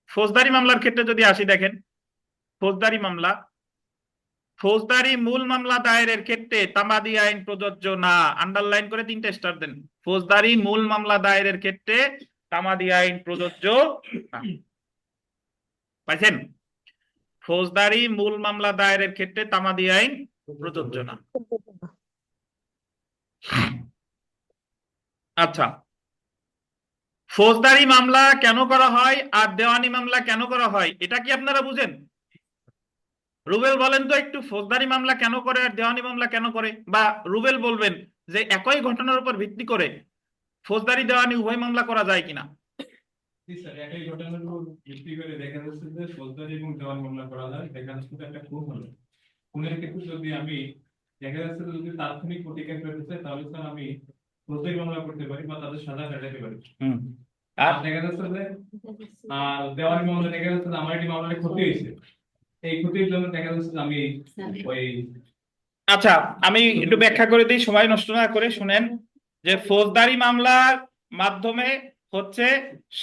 ফৌজদারি মামলার ক্ষেত্রে যদি আসি, দেখেন ফৌজদারি মামলা, ফৌজদারি মূল মামলা দায়েরের ক্ষেত্রে তামাদি আইন প্রযোজ্য না। আন্ডারলাইন করে 3টে স্টার দেন। ফৌজদারি মূল মামলা দায়েরের ক্ষেত্রে তামাদি আইন প্রযোজ্য না। পাইছেন? ফৌজদারি মূল মামলা দায়েরের ক্ষেত্রে তামাদি আইন প্রযোজ্য না। আচ্ছা, ফৌজদারি মামলা কেন করা হয় আর দেওয়ানি মামলা কেন করা হয় এটা কি আপনারা বুঝেন? রুবেল বলেন তো একটু, ফৌজদারি মামলা কেন করে আর দেওয়ানি মামলা কেন করে? বা রুবেল বলবেন যে একই ঘটনার উপর ভিত্তি করে ফৌজদারি দেওয়ানি উভয় মামলা করা যায় কিনা? জি স্যার, একই ঘটনার উপর ভিত্তি করে দেখা যাচ্ছে যে ফৌজদারি এবং দেওয়ানি মামলা করা যায়। দেখা যাচ্ছে যে একটা খুন হলো, খুনের ক্ষেত্রে যদি আমি দেখা যাচ্ছে যে যদি তাৎক্ষণিক প্রতিকার করতে চাই তাহলে স্যার আমি ফৌজদারি মামলা করতে পারি বা তাদের সাজা কাটাতে পারি। আর দেখা যাচ্ছে যে দেওয়ানি মামলা দেখা যাচ্ছে যে আমার একটি মামলায় ক্ষতি হয়েছে, এই ক্ষতির জন্য দেখা যাচ্ছে যে আমি ওই আচ্ছা আমি একটু ব্যাখ্যা করে দিই, সময় নষ্ট না করে শুনেন। যে ফৌজদারি মামলার মাধ্যমে হচ্ছে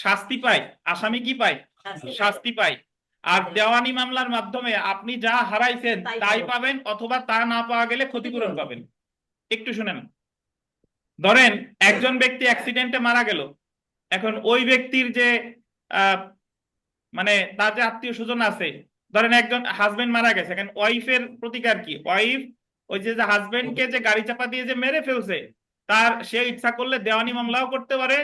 শাস্তি পায়, আসামি কি পায়? শাস্তি পায়। আর দেওয়ানি মামলার মাধ্যমে আপনি যা হারাইছেন তাই পাবেন, অথবা তা না পাওয়া গেলে ক্ষতিপূরণ পাবেন। একটু শুনেন, ধরেন একজন ব্যক্তি অ্যাক্সিডেন্টে মারা গেল। এখন ওই ব্যক্তির যে মানে তার যে আত্মীয় স্বজন আছে, ধরেন একজন হাজবেন্ড মারা গেছে, এখন ওয়াইফের প্রতিকার কি? ওয়াইফ ওই যে হাজবেন্ডকে যে গাড়ি চাপা দিয়ে যে মেরে ফেলছে, তার সে ইচ্ছা করলে দেওয়ানি মামলাও করতে পারে,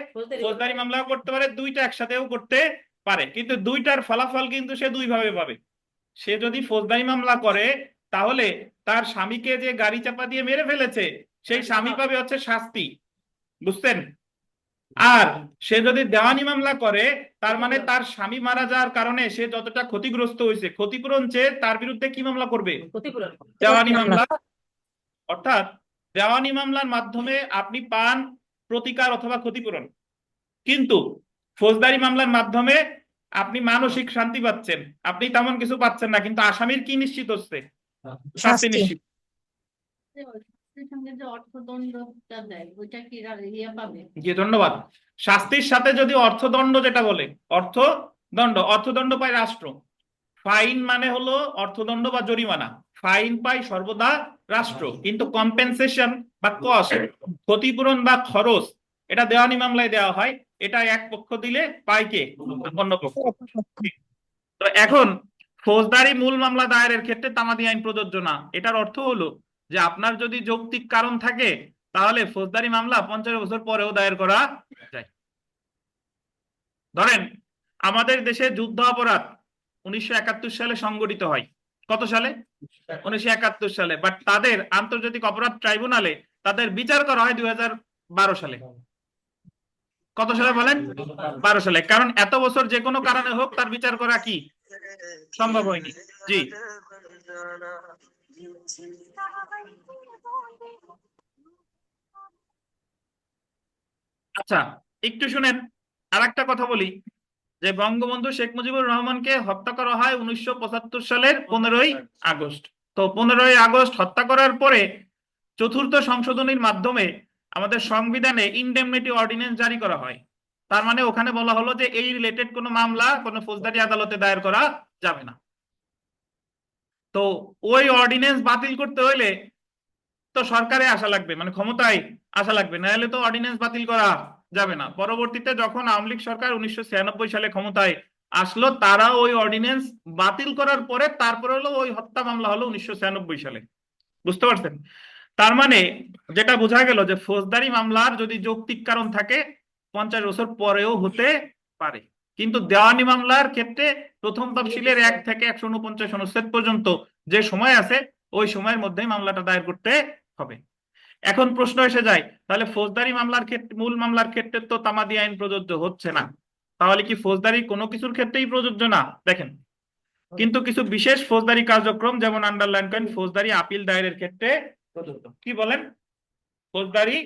ফৌজদারি মামলাও করতে পারে, 2টা একসাথেও করতে পারে। কিন্তু 2টার ফলাফল কিন্তু সে 2ভাবে পাবে। সে যদি ফৌজদারি মামলা করে তাহলে তার স্বামীকে যে গাড়ি চাপা দিয়ে মেরে ফেলেছে সেই স্বামী পাবে হচ্ছে শাস্তি, বুঝছেন? আর সে যদি দেওয়ানি মামলা করে তার মানে তার স্বামী মারা যাওয়ার কারণে সে যতটা ক্ষতিগ্রস্ত হয়েছে ক্ষতিপূরণ চেয়ে তার বিরুদ্ধে কি মামলা করবে? ক্ষতিপূরণ। দেওয়ানি মামলা। অর্থাৎ দেওয়ানি মামলার মাধ্যমে আপনি পান প্রতিকার অথবা ক্ষতিপূরণ, কিন্তু ফৌজদারি মামলার মাধ্যমে আপনি মানসিক শান্তি পাচ্ছেন, আপনি তেমন কিছু পাচ্ছেন না, কিন্তু আসামির কি নিশ্চিত হচ্ছে? শাস্তি শাস্তি। নিশ্চিত। সঙ্গে যে অর্থদণ্ডটা দেয় ওইটা কি ইয়ে পাবে? জি ধন্যবাদ। শাস্তির সাথে যদি অর্থদণ্ড, যেটা বলে অর্থদণ্ড, অর্থদণ্ড পায় রাষ্ট্র। ফাইন মানে হলো অর্থদণ্ড বা জরিমানা, ফাইন পায় সর্বদা রাষ্ট্র, কিন্তু কম্পেনসেশন বা কস্ট, ক্ষতিপূরণ বা খরচ, এটা দেওয়ানি মামলায় দেওয়া হয়। এটা এক পক্ষ দিলে পায় কে? অন্য পক্ষ। তো এখন ফৌজদারি মূল মামলা দায়েরের ক্ষেত্রে তামাদি আইন প্রযোজ্য না। এটার অর্থ হলো যে আপনার যদি যৌক্তিক কারণ থাকে তাহলে ফৌজদারি মামলা 50 বছর পরেও দায়ের করা যায়। ধরেন আমাদের দেশে যুদ্ধ অপরাধ 1971 সালে সংগঠিত হয়। কত সালে? 1971 সালে। বাট তাদের আন্তর্জাতিক অপরাধ ট্রাইব্যুনালে তাদের বিচার করা হয় 2012 সালে। কত সালে বলেন? 12 সালে। কারণ এত বছর যে কোনো কারণে হোক তার বিচার করা কি সম্ভব হয়নি। জি আচ্ছা একটু শুনেন, আর একটা কথা বলি যে বঙ্গবন্ধু শেখ মুজিবুর রহমানকে হত্যা করা হয় 1975 সালের 15ই আগস্ট। তো 15ই আগস্ট হত্যা করার পরে চতুর্থ সংশোধনীর মাধ্যমে আমাদের সংবিধানে ইনডেমনিটি অর্ডিন্যান্স জারি করা হয়। তার মানে ওখানে বলা হলো যে এই রিলেটেড কোনো মামলা কোনো ফৌজদারি আদালতে দায়ের করা যাবে না। তো ওই অর্ডিন্যান্স বাতিল করতে হইলে তো সরকারে আসা লাগবে, মানে ক্ষমতায় আসা লাগবে, না হলে তো অর্ডিন্যান্স বাতিল করা যাবে না। পরবর্তীতে যখন আওয়ামী লীগ সরকার 1996 সালে ক্ষমতায় আসলো, তারা ওই অর্ডিন্যান্স বাতিল করার পরে তারপরে হলো ওই হত্যা মামলা হলো 1996 সালে। বুঝতে পারছেন? তার মানে যেটা বোঝা গেল যে ফৌজদারি মামলার যদি যৌক্তিক কারণ থাকে 50 বছর পরেও হতে পারে, কিন্তু দেওয়ানি মামলার ক্ষেত্রে প্রথম তফসিলের 1 থেকে 149 অনুচ্ছেদ পর্যন্ত যে সময় আছে ওই সময়ের মধ্যেই মামলাটা দায়ের করতে হবে। এখন প্রশ্ন এসে যায়, তাহলে ফৌজদারি মামলার ক্ষেত্রে, মূল মামলার ক্ষেত্রে তো তামাদি আইন প্রযোজ্য হচ্ছে না, তাহলে কি ফৌজদারি কোনো কিছুর ক্ষেত্রেই প্রযোজ্য না? দেখেন, কিন্তু কিছু বিশেষ ফৌজদারি কার্যক্রম, যেমন আন্ডারলাইন করেন, ফৌজদারি আপিল দায়েরের ক্ষেত্রে প্রযোজ্য। কি বলেন? ফৌজদারি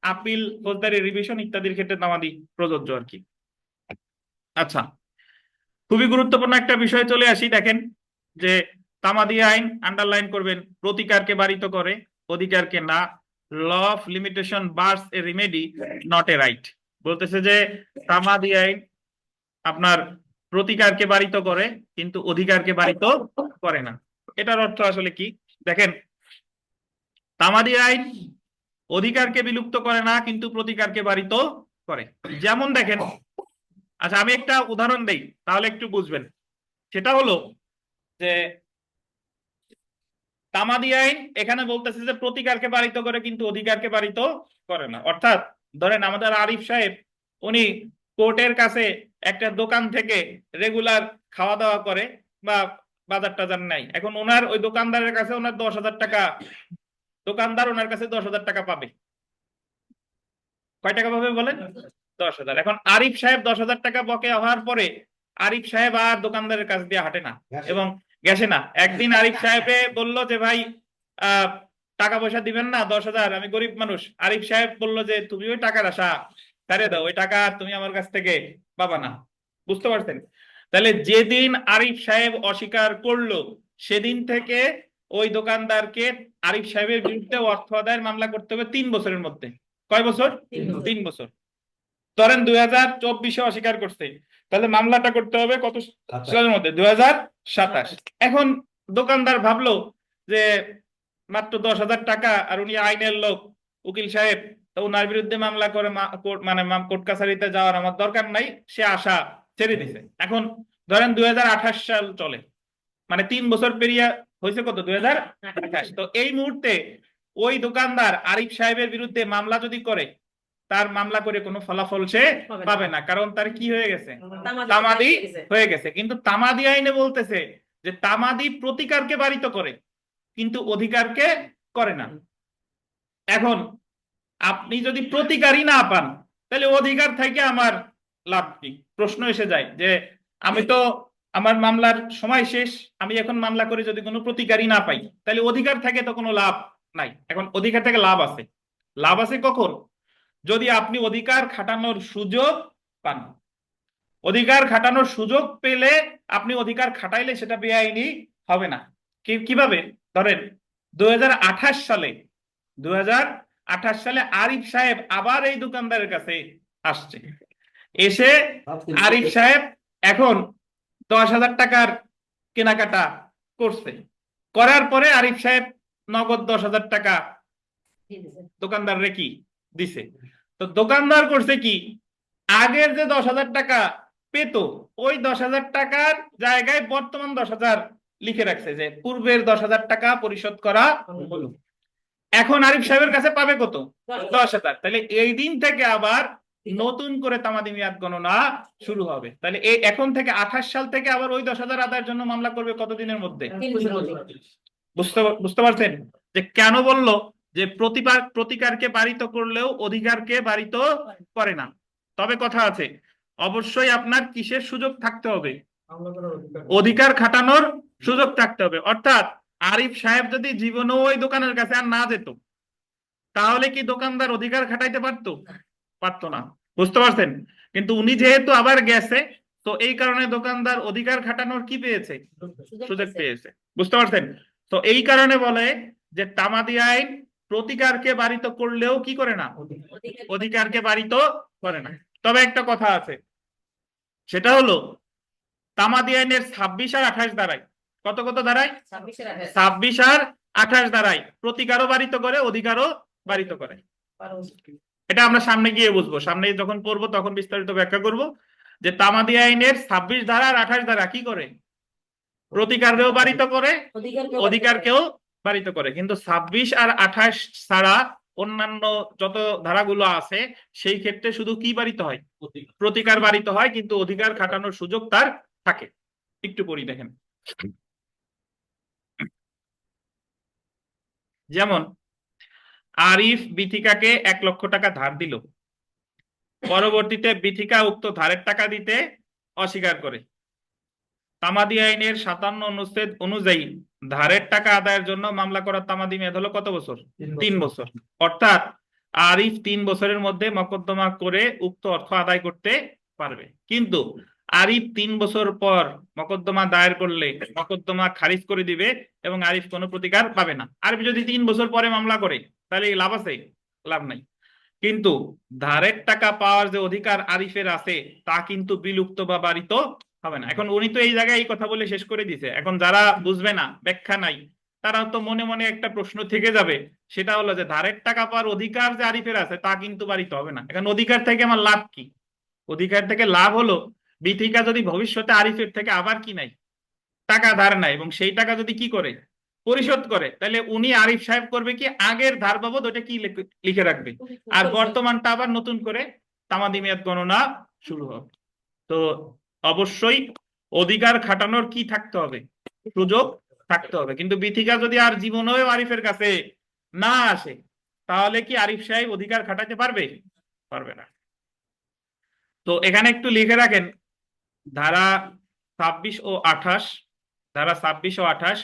আপিল, ফৌজদারি রিভিশন ইত্যাদির ক্ষেত্রে তামাদি প্রযোজ্য আর কি। আচ্ছা, খুবই গুরুত্বপূর্ণ একটা বিষয় চলে আসি। দেখেন যে তামাদি আইন আন্ডারলাইন করবেন, প্রতিকারকে বারিত করে, অধিকারকে না। Law of limitation bars a remedy not a right. বলতেছে যে তামাদি আইন আপনার প্রতিকারকে বারিত করে কিন্তু অধিকারকে বারিত করে না। এটার অর্থ আসলে কি? দেখেন, তামাদি আইন অধিকারকে বিলুপ্ত করে না কিন্তু প্রতিকারকে বারিত করে। যেমন দেখেন, আচ্ছা আমি একটা উদাহরণ দেই তাহলে একটু বুঝবেন। সেটা হলো যে তামাদি আইন এখানে বলতেছে যে প্রতিকারকে বারিত করে কিন্তু অধিকারকে বারিত করে না। অর্থাৎ ধরেন আমাদের আরিফ সাহেব, উনি কোর্টের কাছে একটা দোকান থেকে রেগুলার খাওয়া দাওয়া করে বা বাজার টাজার নাই। এখন ওনার ওই দোকানদারের কাছে ওনার 10,000 টাকা, দোকানদার ওনার কাছে 10,000 টাকা পাবে। কয় টাকা পাবে বলেন? 10,000। এখন আরিফ সাহেব 10,000 টাকা বকেয়া হওয়ার পরে আরিফ সাহেব আর দোকানদারের কাছ দিয়ে হাঁটে না এবং গেছে না। একদিন আরিফ সাহেবে বললো যে ভাই টাকা পয়সা দিবেন না 10,000, আমি গরিব মানুষ। আরিফ সাহেব বললো যে তুমি ওই টাকার আশা ছেড়ে দাও, ওই টাকা তুমি আমার কাছ থেকে পাবা না। বুঝতে পারছেন? তাহলে যেদিন আরিফ সাহেব অস্বীকার করলো সেদিন থেকে ওই দোকানদারকে আরিফ সাহেবের বিরুদ্ধে অর্থ আদায়ের মামলা করতে হবে 3 বছরের মধ্যে। কয় বছর? 3 বছর। ধরেন 2024-এ অস্বীকার করছে, তাহলে মামলাটা করতে হবে কত সালের মধ্যে? 2027। এখন দোকানদার ভাবলো যে মাত্র 10,000 টাকা, আর উনি আইনের লোক, উকিল সাহেব, তো ওনার বিরুদ্ধে মামলা করে মানে কোর্ট কাছারিতে যাওয়ার আমার দরকার নাই, সে আশা ছেড়ে দিছে। এখন ধরেন 2028 সাল চলে, মানে 3 বছর পেরিয়ে হয়েছে কত? 2028। তো এই মুহূর্তে ওই দোকানদার আরিফ সাহেবের বিরুদ্ধে মামলা যদি করে, তার মামলা করে কোনো ফলাফল সে পাবে না, কারণ তার কি হয়ে গেছে? তামাদি হয়ে গেছে। কিন্তু তামাদি আইনে বলতেছে যে তামাদি প্রতিকারকে বারিত করে কিন্তু অধিকারকে করে না। এখন আপনি যদি প্রতিকারই না পান তাহলে অধিকার থেকে আমার লাভ কি? প্রশ্ন এসে যায় যে আমি তো, আমার মামলার সময় শেষ, আমি এখন মামলা করে যদি কোনো প্রতিকারই না পাই তাহলে অধিকার থেকে তো কোনো লাভ নাই। এখন অধিকার থেকে লাভ আছে। লাভ আছে কখন? যদি আপনি অধিকার খাটানোর সুযোগ পান। অধিকার খাটানোর সুযোগ পেলে আপনি অধিকার খাটাইলে সেটা বেআইনি হবে না। কিভাবে? ধরেন 2028 সালে 2028 সালে আরিফ সাহেব আবার এই দোকানদারের কাছে আসছে। এসে আরিফ সাহেব এখন 10,000 টাকার কেনাকাটা করছে। করার পরে আরিফ সাহেব নগদ 10,000 টাকা দোকানদার রে কি দিছে। তো দোকানদার করছে কি, আগের যে 10,000 টাকা পেত ওই 10,000 টাকার জায়গায় বর্তমান 10,000 লিখে রাখছে যে পূর্বের 10,000 টাকা পরিশোধ করা হলো। এখন আরিফ সাহেবের কাছে পাবে কত? 10,000। তাহলে এই দিন থেকে আবার নতুন করে তামাদি মেয়াদ গণনা শুরু হবে। তাহলে এই এখন থেকে 28 সাল থেকে আবার ওই 10,000 আদায়ের জন্য মামলা করবে কতদিনের মধ্যে? বুঝতে পারছেন যে কেন বললো যে প্রতিকারকে বারিত করলেও অধিকারকে বারিত করে না? তবে কথা আছে, অবশ্যই আপনার কিসের সুযোগ থাকতে হবে? অধিকার খাটানোর সুযোগ থাকতে হবে। অর্থাৎ আরিফ সাহেব যদি জীবনেও ওই দোকানের কাছে আর না যেত তাহলে কি দোকানদার অধিকার খাটাইতে পারতো? পারতো না। বুঝতে পারছেন? কিন্তু উনি যেহেতু আবার গেছে, তো এই কারণে দোকানদার অধিকার খাটানোর কি পেয়েছে, সুযোগ পেয়েছে। বুঝতে পারছেন? তো এই কারণে বলে যে তামাদি আইন প্রতিকারকে বারিত করলেও কি করে না, অধিকারকে বারিত করে না। তবে একটা কথা আছে, সেটা হলো তামাদি আইনের 26 আর 28 ধারায়, কত কত ধারায়, 26 আর 28 ধারায় প্রতিকারও বারিত করে, অধিকারও বারিত করে। এটা আমরা সামনে গিয়ে বুঝবো, সামনে যখন পড়বো তখন বিস্তারিত ব্যাখ্যা করব যে তামাদি আইনের 26 ধারা আর 28 ধারা কি করে, প্রতিকারকেও বারিত করে, অধিকারকেও বারিত করে। কিন্তু 26 আর 28 ছাড়া অন্যান্য যত ধারাগুলো আছে সেই ক্ষেত্রে শুধু কি বারিত হয়, প্রতিকার বারিত হয়, কিন্তু অধিকার খাটানোর সুযোগ তার থাকে। একটু পড়ি দেখেন। যেমন আরিফ বিথিকাকে 1 লক্ষ টাকা ধার দিল, পরবর্তীতে বিথিকা উক্ত ধারের টাকা দিতে অস্বীকার করে। তামাদি আইনের 57 অনুচ্ছেদ অনুযায়ী ধারের টাকা আদায়ের জন্য মামলা করার তামাদি মেয়াদ হলো কত বছর, 3 বছর। অর্থাৎ আরিফ 3 বছরের মধ্যে মকদ্দমা করে উক্ত অর্থ আদায় করতে পারবে। কিন্তু আরিফ 3 বছর পর মকদ্দমা দায়ের করলে মকদ্দমা খারিজ করে দিবে এবং আরিফ কোনো প্রতিকার পাবে না। আরিফ যদি 3 বছর পরে মামলা করে তাহলে লাভ আছে, লাভ নাই। কিন্তু ধারের টাকা পাওয়ার যে অধিকার আরিফের আছে তা কিন্তু বিলুপ্ত বা বারিত হবে না। এখন উনি তো এই জায়গায় এই কথা বলে শেষ করে দিছে, এখন যারা বুঝবে না, ব্যাখ্যা নাই, তারা তো মনে মনে একটা প্রশ্ন থেকে যাবে, সেটা হলো যে ধারের টাকা পাওয়ার অধিকার যে আরিফের আছে তা কিন্তু বারিত হবে না। এখন অধিকার থেকে আমার লাভ কি? অধিকার থেকে লাভ হলো বিথিকা যদি ভবিষ্যতে আরিফের থেকে আবার কি নাই, টাকা ধার নাই, এবং সেই টাকা যদি কি করে, পরিশোধ করে, তাহলে উনি আরিফ সাহেব করবে কি, আগের ধার বাবদ ওটা কি লিখে রাখবে, আর বর্তমানটা আবার নতুন করে তামাদি মেয়াদ গণনা শুরু হবে। তো অবশ্যই অধিকার খাটানোর কি থাকতে হবে, সুযোগ থাকতে হবে। কিন্তু বিথিকা যদি আর জীবনেও আরিফের কাছে না আসে, তাহলে কি আরিফ সাহেব অধিকার খাটাতে পারবে, পারবে না। তো এখানে একটু লিখে রাখেন, ধারা 26 ও 28, ধারা 26 ও 28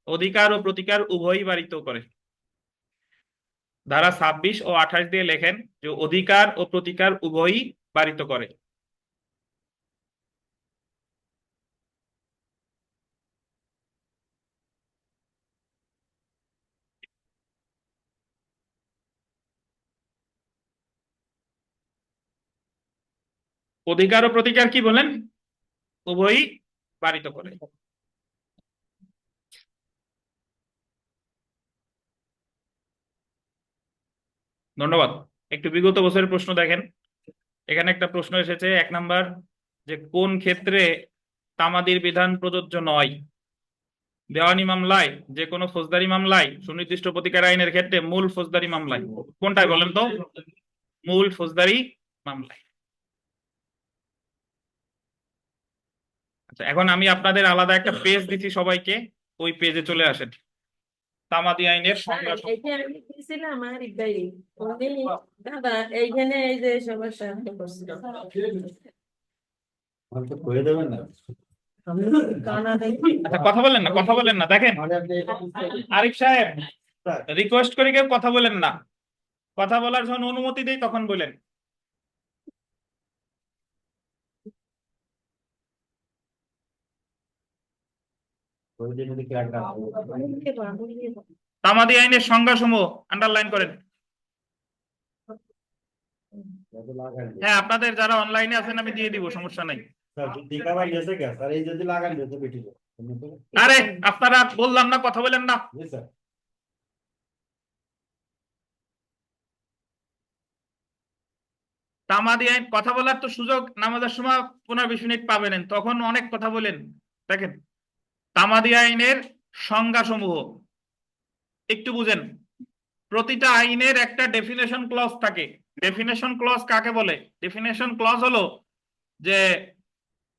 অধিকার ও প্রতিকার উভয়ই বারিত করে। ধারা 26 ও 28 দিয়ে লেখেন যে অধিকার ও প্রতিকার উভয়ই বারিত করে। অধিকার ও প্রতিকার কি বলেন, উভয়ই বারিত করে। ধন্যবাদ। একটু বিগত বছরের প্রশ্ন দেখেন। এখানে একটা প্রশ্ন এসেছে 1 নাম্বার, যে কোন ক্ষেত্রে তামাদির বিধান প্রযোজ্য নয়। দেওয়ানি মামলায়, যে কোনো ফৌজদারি মামলায়, সুনির্দিষ্ট প্রতিকার আইনের ক্ষেত্রে, মূল ফৌজদারি মামলায়, কোনটায় বলেন তো, মূল ফৌজদারি মামলায়। আচ্ছা, এখন আমি আপনাদের আলাদা একটা পেজ দিচ্ছি সবাইকে, ওই পেজে চলে আসেন। তামাদি আইনের সংজ্ঞা। এইখানে আমি দিয়েছিলাম আরিফ ভাই, উনি দাদা এইখানে এই যে সমস্যা করছিল। আমাকে কয়ে দেবেন না। কানা দেখি আচ্ছা, কথা বলেন না, কথা বলেন না, দেখেন মানে আপনি এটা আরিফ সাহেব, স্যার, রিকোয়েস্ট করে কেউ কথা বলেন না, কথা বলার যখন অনুমতি দেই তখন বলেন। ওই যে যদি ক্লার্ক তামাদি আইনের সংজ্ঞা সমূহ আন্ডারলাইন করেন। লাগান হ্যাঁ, আপনাদের যারা অনলাইনে আছেন আমি দিয়ে দিব, সমস্যা নাই। স্যার টিকা ভাই গেছে কে স্যার, এই যদি লাগান দিতে বেটি আরে আপনারা বললাম না, কথা বলেন না। জি স্যার। তামাদি আইন, কথা বলার তো সুযোগ নামাজের সময় 15-20 মিনিট পাবেন, তখন অনেক কথা বলেন। দেখেন, তামাদি আইনের সংজ্ঞা সমূহ একটু বুঝেন। প্রতিটা আইনের একটা ডেফিনেশন ক্লজ থাকে। ডেফিনেশন ক্লজ কাকে বলে? ডেফিনেশন ক্লজ হলো যে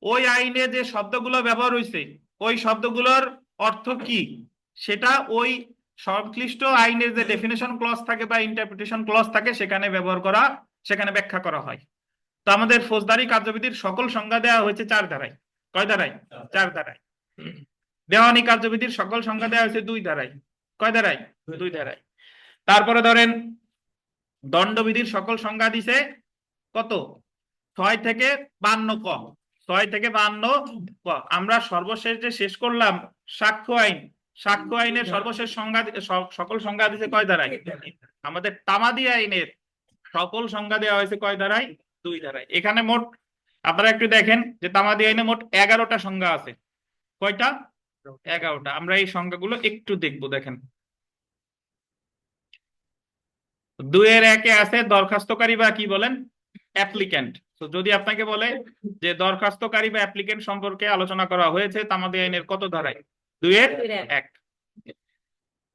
ওই আইনে যে শব্দগুলো ব্যবহার হয়েছে ওই শব্দগুলোর অর্থ কি সেটা ওই সংশ্লিষ্ট আইনের যে ডেফিনেশন ক্লজ থাকে বা ইন্টারপ্রিটেশন ক্লজ থাকে সেখানে ব্যবহার করা, সেখানে ব্যাখ্যা করা হয়। তো আমাদের ফৌজদারি কার্যবিধির সকল সংজ্ঞা দেওয়া হয়েছে 4 ধারায়। কয় ধারায়? 4 ধারায়। দেওয়ানি কার্যবিধির সকল সংজ্ঞা দেওয়া হয়েছে 2 ধারায়। কয় ধারায়? 2 ধারায়। তারপরে ধরেন দণ্ডবিধির সকল সংজ্ঞা দিছে কত? 6 থেকে 52 ক, 6 থেকে 52 ক। আমরা সর্বশেষ যে শেষ করলাম সাক্ষ্য আইন, সাক্ষ্য আইনের সর্বশেষ সংজ্ঞা সকল সংজ্ঞা দিয়েছে কয় ধারায়? আমাদের তামাদি আইনের সকল সংজ্ঞা দেওয়া হয়েছে কয় ধারায়? 2 ধারায়। এখানে মোট আপনারা একটু দেখেন যে তামাদি আইনে মোট 11টা সংজ্ঞা আছে। কয়টা? 11টা। আমরা এই সংজ্ঞাগুলো একটু দেখবো। দেখেন 2-1 আছে দরখাস্তকারী বা কি বলেন অ্যাপ্লিক্যান্ট। তো যদি আপনাকে বলে যে দরখাস্তকারী বা অ্যাপ্লিক্যান্ট সম্পর্কে আলোচনা করা হয়েছে তামাদি আইনের কত ধারায়? 2-1।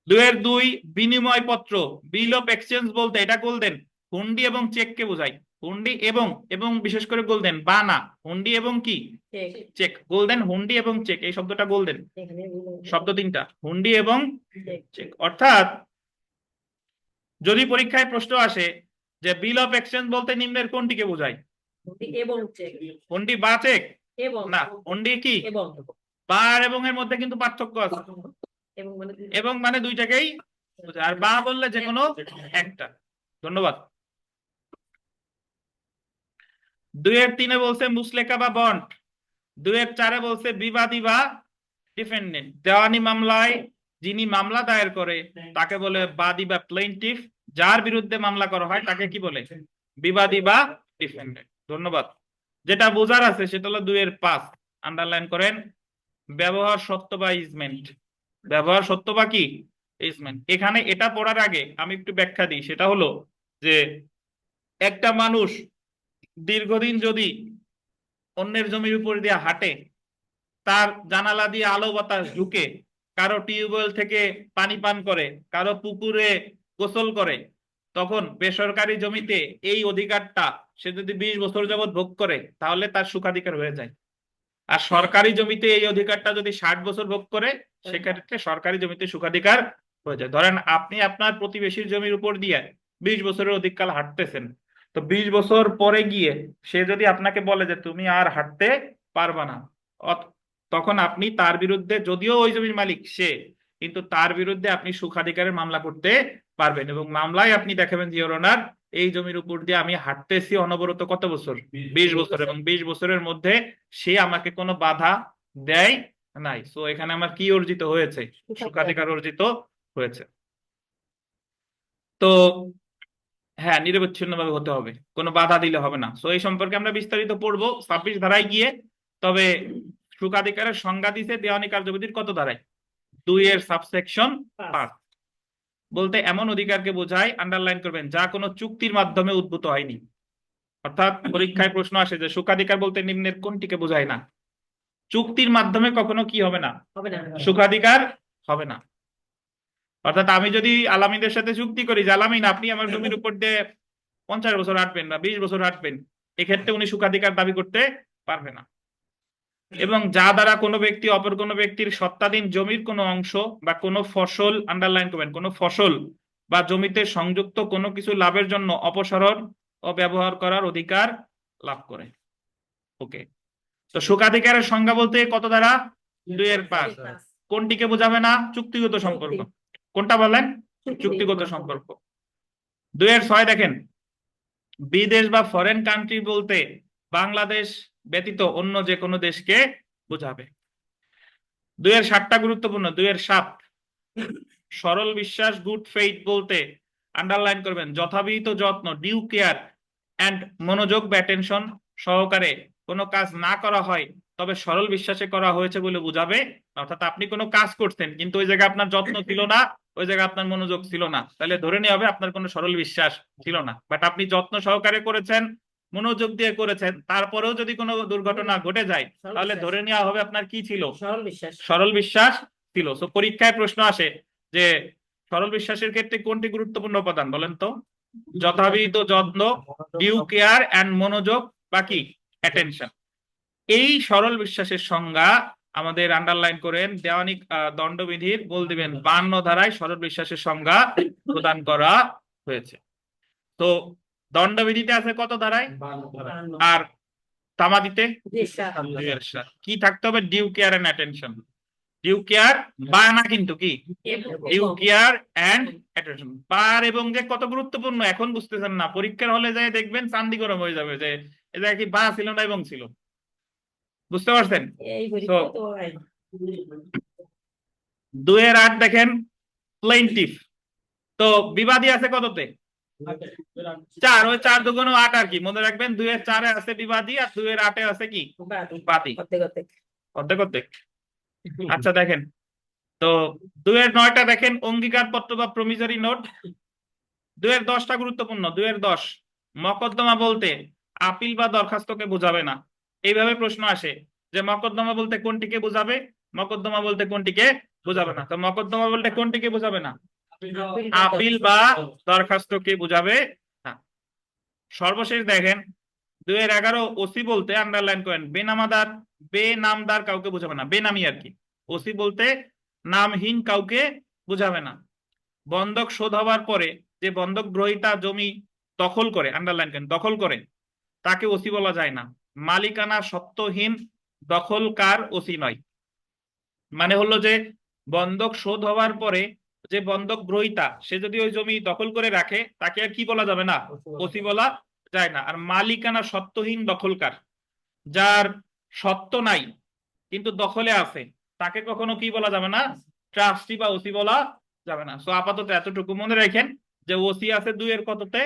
2-2 বিনিময় পত্র, বিল অফ এক্সচেঞ্জ বলতে এটা গোল্ডেন হুন্ডি এবং চেককে বোঝায়। হুন্ডি এবং এবং বিশেষ করে গোল্ডেন বা না, হুন্ডি এবং কি চেক। গোল্ডেন, হুন্ডি এবং চেক, এই শব্দটা গোল্ডেন শব্দ তিনটা, হুন্ডি এবং চেক। অর্থাৎ যদি পরীক্ষায় প্রশ্ন আসে যে বিল অফ এক্সচেঞ্জ বলতে নিম্নের কোনটিকে বোঝায়? এবং চেক হুন্ডি বা চেক এবং না, হুন্ডি কি এবং বা আর এবং এর মধ্যে কিন্তু পার্থক্য আছে। এবং মানে এবং মানে দুইটাকেই বোঝায়, আর বা বললে যে কোনো একটা। ধন্যবাদ। 2-3 বলছে মুসলেকা বা বন্ড, 2-4 বলছে বিবাদী বা ডিফেন্ডেন্ট। দেওয়ানি মামলায় যিনি মামলা দায়ের করে তাকে বলে বাদী বা প্লেইন্টিফ, যার বিরুদ্ধে মামলা করা হয় তাকে কি বলে? বিবাদী বা ডিফেন্ডেন্ট। ধন্যবাদ। যেটা বোঝার আছে সেটা হলো 2-5, আন্ডারলাইন করেন, ব্যবহার সত্য বা ইজমেন্ট। ব্যবহার সত্য বা কি ইজমেন্ট। এখানে এটা পড়ার আগে আমি একটু ব্যাখ্যা দিই, সেটা হলো যে একটা মানুষ দীর্ঘদিন যদি অন্যের জমির উপর দিয়ে হাঁটে, তার জানালা দিয়ে আলো বাতাস ঢুকে, কারো টিউবওয়েল থেকে পানি পান করে, কারো পুকুরে গোসল করে, তখন বেসরকারি জমিতে এই অধিকারটা সে যদি 20 বছর যাবত ভোগ করে তাহলে তার সুখাধিকার হয়ে যায়। আর সরকারি জমিতে এই অধিকারটা যদি 60 বছর ভোগ করে সেক্ষেত্রে সরকারি জমিতে সুখাধিকার হয়ে যায়। ধরেন আপনি আপনার প্রতিবেশীর জমির উপর দিয়ে 20 বছরের অধিককাল হাঁটতেছেন, তো 20 বছর পরে গিয়ে সে যদি আপনাকে বলে যে তুমি আর হাঁটতে পারবা না, তখন আপনি তার বিরুদ্ধে, যদিও ওই জমির মালিক সে, কিন্তু তার বিরুদ্ধে আপনি সুখাধিকারের মামলা করতে পারবেন এবং মামলায় আপনি দেখাবেন যে ইওর অনার এই জমির উপর দিয়ে আমি হাঁটতেছি অনবরত কত বছর? 20 বছর, এবং 20 বছরের মধ্যে সে আমাকে কোনো বাধা দেয় নাই। সো এখানে আমার কি অর্জিত হয়েছে? সুখাধিকার অর্জিত হয়েছে। তো হ্যাঁ, নিরবচ্ছিন্নভাবে হতে হবে, কোনো বাধা দিলে হবে না। সো এই সম্পর্কে আমরা বিস্তারিত পড়বো 26 ধারায় গিয়ে। তবে সুখাধিকারের সংজ্ঞা দিছে দেওয়ানি কার্যবিধির কত ধারায়? 2 সাবসেকশন 5 বলতে এমন অধিকারকে বোঝায়, আন্ডারলাইন করবেন, যা কোনো চুক্তির মাধ্যমে উদ্ভূত হয়নি। অর্থাৎ পরীক্ষায় প্রশ্ন আসে যে সুখাধিকার বলতে নিম্নের কোনটিকে বোঝায় না? চুক্তির মাধ্যমে কখনো কি হবে না? হবে না। সুখাধিকার হবে না। অর্থাৎ আমি যদি আলামিনের সাথে চুক্তি করি যে আলামিন আপনি আমার জমির উপর দিয়ে 50 বছর হাঁটবেন না 20 বছর হাঁটবেন, এক্ষেত্রে উনি সুখাধিকার দাবি করতে পারবে না। এবং যা দ্বারা কোনো ব্যক্তি অপর কোনো ব্যক্তির সত্ত্বাধীন জমির কোনো অংশ বা কোনো ফসল, আন্ডারলাইন করবেন, কোনো ফসল বা জমিতে সংযুক্ত কোনো কিছু লাভের জন্য অপসারণ ও ব্যবহার করার অধিকার লাভ করে। ওকে, তো সুখাধিকারের সংজ্ঞা বলতে কত ধারা? 2-5। কোনটিকে বোঝাবে না? চুক্তিগত সম্পর্ক। কোনটা বলেন? চুক্তিগত সম্পর্ক। 2-6 দেখেন, বিদেশ বা ফরেন কান্ট্রি বলতে বাংলাদেশ ব্যতীত অন্য যে কোনো দেশকে বোঝাবে। 2-7টা গুরুত্বপূর্ণ। 2-7 সরল বিশ্বাস, গুড ফেইথ বলতে আন্ডারলাইন করবেন, যথাবিহিত যত্ন, ডিউ কেয়ার এন্ড মনোযোগ বা অ্যাটেনশন সহকারে কোনো কাজ না করা হয় তবে সরল বিশ্বাসে করা হয়েছে বলে বোঝাবে। অর্থাৎ আপনি কোনো কাজ করছেন কিন্তু ওই জায়গায় আপনার যত্ন ছিল না, ওই জায়গায় আপনার মনোযোগ ছিল না, তাহলে ধরে নেওয়া হবে আপনার কোনো সরল বিশ্বাস ছিল না। বাট আপনি যত্ন সহকারে করেছেন, মনোযোগ দিয়ে করেছেন, তারপরেও যদি কোনো দুর্ঘটনা ঘটে যায় তাহলে ধরে নেওয়া হবে আপনার কি ছিল? সরল বিশ্বাস। সরল বিশ্বাস ছিল। সো পরীক্ষায় প্রশ্ন আসে যে সরল বিশ্বাসের ক্ষেত্রে কোনটি গুরুত্বপূর্ণ উপাদান বলেন তো? যথাবিহিত যত্ন, ডিউ কেয়ার এন্ড মনোযোগ বা কি অ্যাটেনশন। এই সরল বিশ্বাসের সংজ্ঞা আমাদের আন্ডারলাইন করেন, দেওয়ানি দণ্ডবিধির বল দিবেন 52 ধারায় সরল বিশ্বাসের সংজ্ঞা প্রদান করা হয়েছে। তো দণ্ডবিধিতে আছে কত ধারায়? আর তামাদিতে কি থাকতে হবে? Due care and attention. Due care বা না, কিন্তু কি ডিউ কেয়ার এন্ড অ্যাটেনশন। পার এবং যে কত গুরুত্বপূর্ণ এখন বুঝতেছেন না, পরীক্ষার হলে যায় দেখবেন চান্দি গরম হয়ে যাবে যে এই জায়গায় কি বা ছিল না এবং ছিল, বুঝতে পারছেন? এই বলি So, কত হয়? 2-8 দেখেন প্লেইনটিফ, তো বিবাদী আছে কততে? 4, ওই 4 দুগুণ 8 আর কি, মনে রাখবেন 2-4 আছে বিবাদী আর 2-8 আছে কি বাদি। বাদী, অর্ধেক অর্ধেক। অর্ধেক অর্ধেক। আচ্ছা দেখেন, তো 2-9টা দেখেন অঙ্গীকার পত্র বা প্রমিসরি নোট। 2-10টা গুরুত্বপূর্ণ। 2-10 মকদ্দমা বলতে আপিল বা দরখাস্তকে বোঝাবে না। এইভাবে প্রশ্ন আসে যে মকদ্দমা বলতে কোনটিকে বোঝাবে, মকদ্দমা বলতে কোনটিকে বোঝাবে না। তো মকদ্দমা বলতে কোনটিকে বোঝাবে না? আপিল বা দরখাস্তকে বোঝাবে না। সর্বশেষ দেখেন 2-11 ওসি বলতে আন্ডারলাইন করেন বেনামাদার, বেনামদার কাউকে বোঝাবে না, বেনামি আর কি। ওসি বলতে নামহীন কাউকে বোঝাবে না। বন্ধক শোধ হওয়ার পরে যে বন্ধক গ্রহীতা জমি দখল করে, আন্ডারলাইন করেন দখল করে, তাকে ওসি বলা যায় না। মালিকানা সত্ত্বহীন দখলকার ওসি নয়। মানে হলো যে বন্ধক শোধ হওয়ার পরে যে বন্ধক গ্রহীতা সে যদি ওই জমি দখল করে রাখে তাকে আর কি বলা যাবে না? ওসি বলা যায় না। আর মালিকানা সত্ত্বহীন দখলকার, যার সত্ত্ব নাই কিন্তু দখলে আছে, তাকে কখনো কি বলা যাবে না? ট্রাস্টি বা ওসি বলা যাবে না। সো আপাতত এতটুকু মনে রাখেন যে ওসি আছে 2-এর কততে?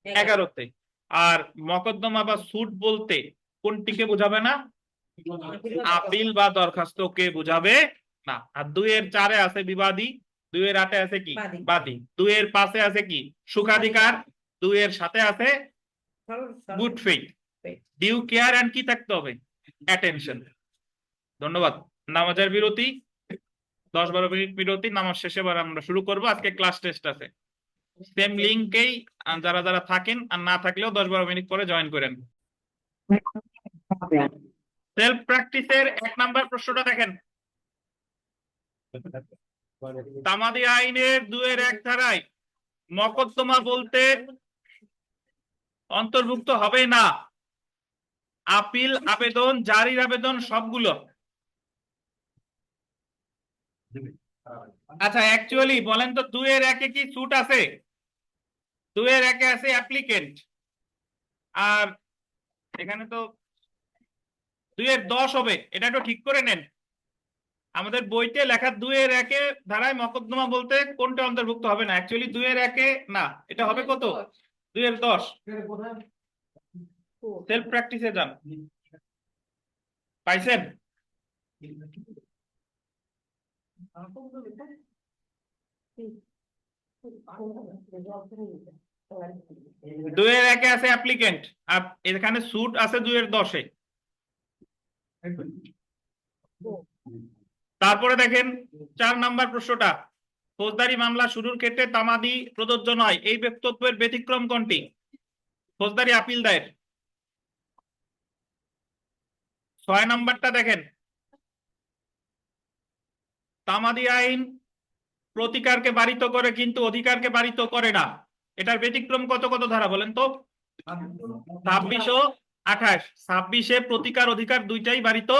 11তে। আর মকদ্দমা বা সুট বলতে কোনটিকে বোঝাবে না? আপিল বা দরখাস্তকে বোঝাবে না। আর 2-4 আছে বিবাদী, 2-8 আছে কি বাদী। বাদী, 2-5 আছে কি সুখাধিকার, 2-7 আছে good faith. Due care and কি থাকতে হবে? অ্যাটেনশন। ধন্যবাদ। নামাজের বিরতি 10-12 মিনিট বিরতি, নামাজ শেষে এবার আমরা শুরু করব। আজকে ক্লাস টেস্ট আছে, সেম লিংকেই যারা যারা থাকেন আর না থাকলেও 10-12 মিনিট পরে জয়েন করেন। সেলফ প্র্যাকটিসের 1 নাম্বার প্রশ্নটা দেখেন। তামাদি আইনের 2-1 ধারায় মকদ্দমা বলতে অন্তর্ভুক্ত হবে না আপিল আবেদন, জারির আবেদন, সবগুলো। আচ্ছা অ্যাকচুয়ালি বলেন তো 2-1 কি সুট আছে? 2-1 আছে অ্যাপ্লিকেন্ট, আর এখানে তো 2-10 হবে। এটা একটু ঠিক করে নেন। আমাদের বইতে লেখা 2-1 ধারায় মকদ্দমা বলতে কোনটা অন্তর্ভুক্ত হবে না? অ্যাকচুয়ালি 2-1 না, এটা হবে কত? 2-10। সেলফ প্র্যাকটিসে যান, পাইছেন? 2-1 আছে অ্যাপ্লিকেন্ট, আর এখানে সুট আছে 2-10-এ। তারপরে দেখেন 4 নাম্বার প্রশ্নটা, ফৌজদারি মামলা শুরুর ক্ষেত্রে তামাদি প্রযোজ্য নয়, এই বক্তব্যের ব্যতিক্রম কোনটি? ফৌজদারি আপিল দায়ের। 6 নাম্বারটা দেখেন, তামাদি আইন প্রতিকারকে বারিত করে কিন্তু অধিকারকে বারিত করে না, এটার ব্যতিক্রম কত কত ধারা বলেন তো? 26 ও 28। 26-এ প্রতিকার অধিকার দুইটাই বারিত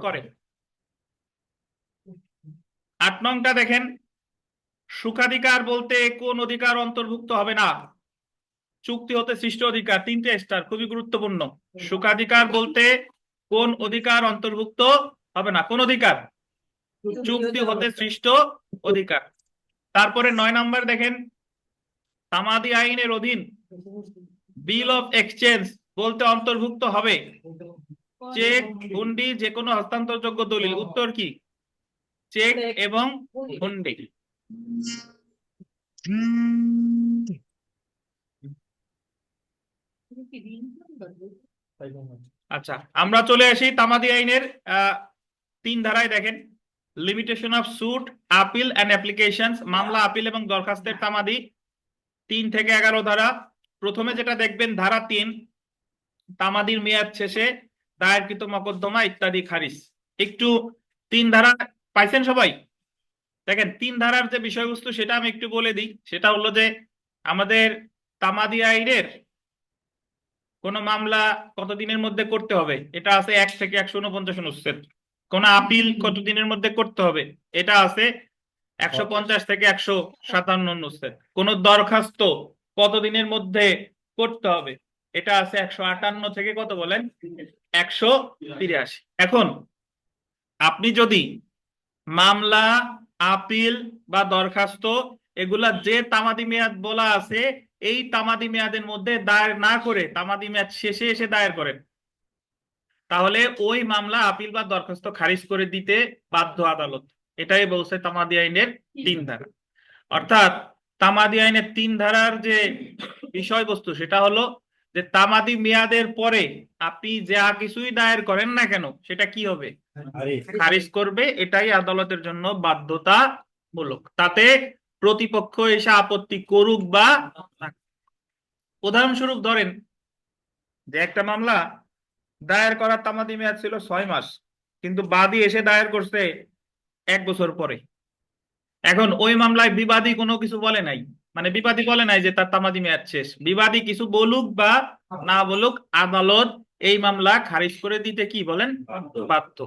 করে। 8 নংটা দেখেন, সুখাধিকার বলতে কোন অধিকার অন্তর্ভুক্ত হবে না? চুক্তি হতে সৃষ্ট অধিকার। 3টে স্টার, খুবই গুরুত্বপূর্ণ। সুখাধিকার বলতে কোন অধিকার অন্তর্ভুক্ত হবে না? কোন অধিকার? চুক্তি হতে সৃষ্ট অধিকার। তারপরে 9 নাম্বার দেখেন, তামাদি আইনের অধীন বিল অফ এক্সচেঞ্জ বলতে অন্তর্ভুক্ত হবে চেক, হুন্ডি, যে কোনো হস্তান্তরযোগ্য দলিল। উত্তর কি? চেক এবং হুন্ডি। আচ্ছা আমরা চলে আসি তামাদি আইনের 3 ধারায়। দেখেন, limitation of suit, appeal and applications, মামলা, আপিল এবং দরখাস্তের তামাদি 3 থেকে 11 ধারা। প্রথমে যেটা দেখবেন ধারা 3, তামাদির মেয়াদ শেষে দায়েরকৃত মকদ্দমা ইত্যাদি খারিজ। একটু 3 ধারা পাইছেন সবাই? দেখেন 3 ধারার যে বিষয়বস্তু সেটা আমি একটু বলে দিই। সেটা হলো যে আমাদের তামাদি আইনের কোন মামলা কতদিনের মধ্যে করতে হবে, এটা আছে 1 থেকে 149 অনুচ্ছেদ। কোন আপিল কতদিনের মধ্যে করতে হবে, এটা আছে 150 থেকে 157 অনুচ্ছেদ। কোন দরখাস্ত কতদিনের মধ্যে করতে হবে, এটা আছে 158 থেকে কত বলেন 183। এখন আপনি যদি মামলা, আপিল বা দরখাস্ত এগুলা যে তামাদি মেয়াদ বলা আছে এই তামাদি মেয়াদের মধ্যে দায়ের না করে তামাদি মেয়াদ শেষে এসে দায়ের করেন, তাহলে ওই মামলা, আপিল বা দরখাস্ত খারিজ করে দিতে বাধ্য আদালত। এটাই বলছে তামাদি আইনের 3 ধারা। অর্থাৎ তামাদি আইনের 3 ধারার যে বিষয়বস্তু সেটা হলো যে তামাদি মেয়াদের পরে আপনি যা কিছুই দায়ের করেন না কেন সেটা কি হবে, আরে খারিজ করবে। এটাই আদালতের জন্য বাধ্যতামূলক, তাতে প্রতিপক্ষ এসে আপত্তি করুক বা না। উদাহরণস্বরূপ ধরেন যে একটা মামলা দায়ের করার তামাদি মেয়াদ ছিল 6 মাস, কিন্তু বাদী এসে দায়ের করছে 1 বছর পরে। এখন ওই মামলায় বিবাদী কোনো কিছু বলে নাই, মানে বিবাদী বলে নাই যে তার তামাদি মেয়াদ শেষ, বিবাদী কিছু বলুক বা না বলুক আদালত এই মামলা খারিজ করে দিতে কি বলেন বাধ্য।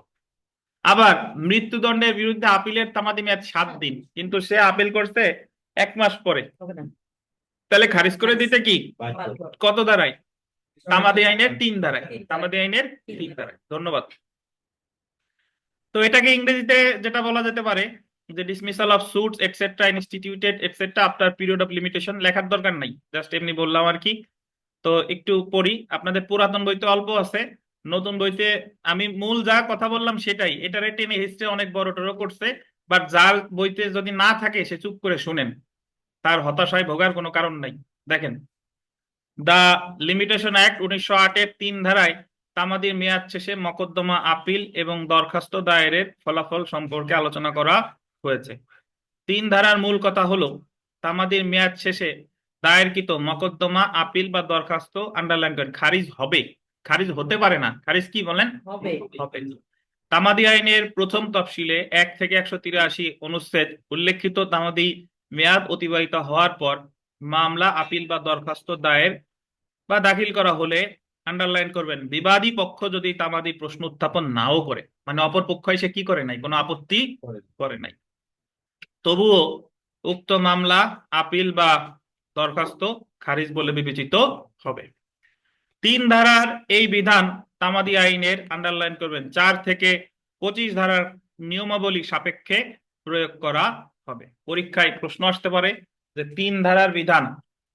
আবার মৃত্যুদণ্ডের বিরুদ্ধে আপিলের তামাদি মেয়াদ 7 দিন, কিন্তু সে আপিল করছে 1 মাস পরে, হবে না। তাহলে খারিজ করে দিতে কি বাধ্য। কত ধারায়, তামাদি আইনের 3 ধারায়, তামাদি আইনের 3 ধারায়। ধন্যবাদ। তো এটাকে ইংরেজিতে যেটা বলা যেতে পারে যে dismissal of suits etcetera instituted etcetera after period of limitation. লেখার দরকার নাই, জাস্ট এমনি বললাম আর কি। তো একটু পড়ি, আপনাদের পুরাতন বইতে অল্প আছে, নতুন বইতে আমি মূল যা কথা বললাম সেটাই। এটারে টেনে হিস্ট্রি অনেক বড় টড়ো করছে, বাট যার বইতে যদি না থাকে সে চুপ করে শুনেন, তার হতাশায় ভোগার কোনো কারণ নাই। দেখেন, দা লিমিটেশন অ্যাক্ট 1908-এর 3 ধারায় তামাদির মেয়াদ শেষে মকদ্দমা, আপিল এবং দরখাস্ত দায়েরের ফলাফল সম্পর্কে আলোচনা করা হয়েছে। 3 ধারার মূল কথা হলো তামাদির মেয়াদ শেষে দায়েরকৃত মকদ্দমা, আপিল বা দরখাস্ত আন্ডারলাইন করেন খারিজ হবে, খারিজ হতে পারে না, খারিজ কি বলেন হবে। হবে। তামাদি আইনের প্রথম তফসিলে 1 থেকে 183 অনুচ্ছেদ উল্লেখিত তামাদি মেয়াদ অতিবাহিত হওয়ার পর মামলা, আপিল বা দরখাস্ত দায়ের বা দাখিল করা হলে আন্ডারলাইন করবেন বিবাদী পক্ষ যদি তামাদি প্রশ্ন উত্থাপন নাও করে, মানে অপর পক্ষ এসে কি করে নাই, কোনো আপত্তি করে নাই, তবুও উক্ত মামলা, আপিল বা দরখাস্ত খারিজ বলে বিবেচিত হবে। 3 ধারার এই বিধান তামাদি আইনের আন্ডারলাইন করবেন 4 থেকে 25 ধারার নিয়মাবলী সাপেক্ষে প্রয়োগ করা হবে। পরীক্ষায় প্রশ্ন আসতে পারে যে 3 ধারার বিধান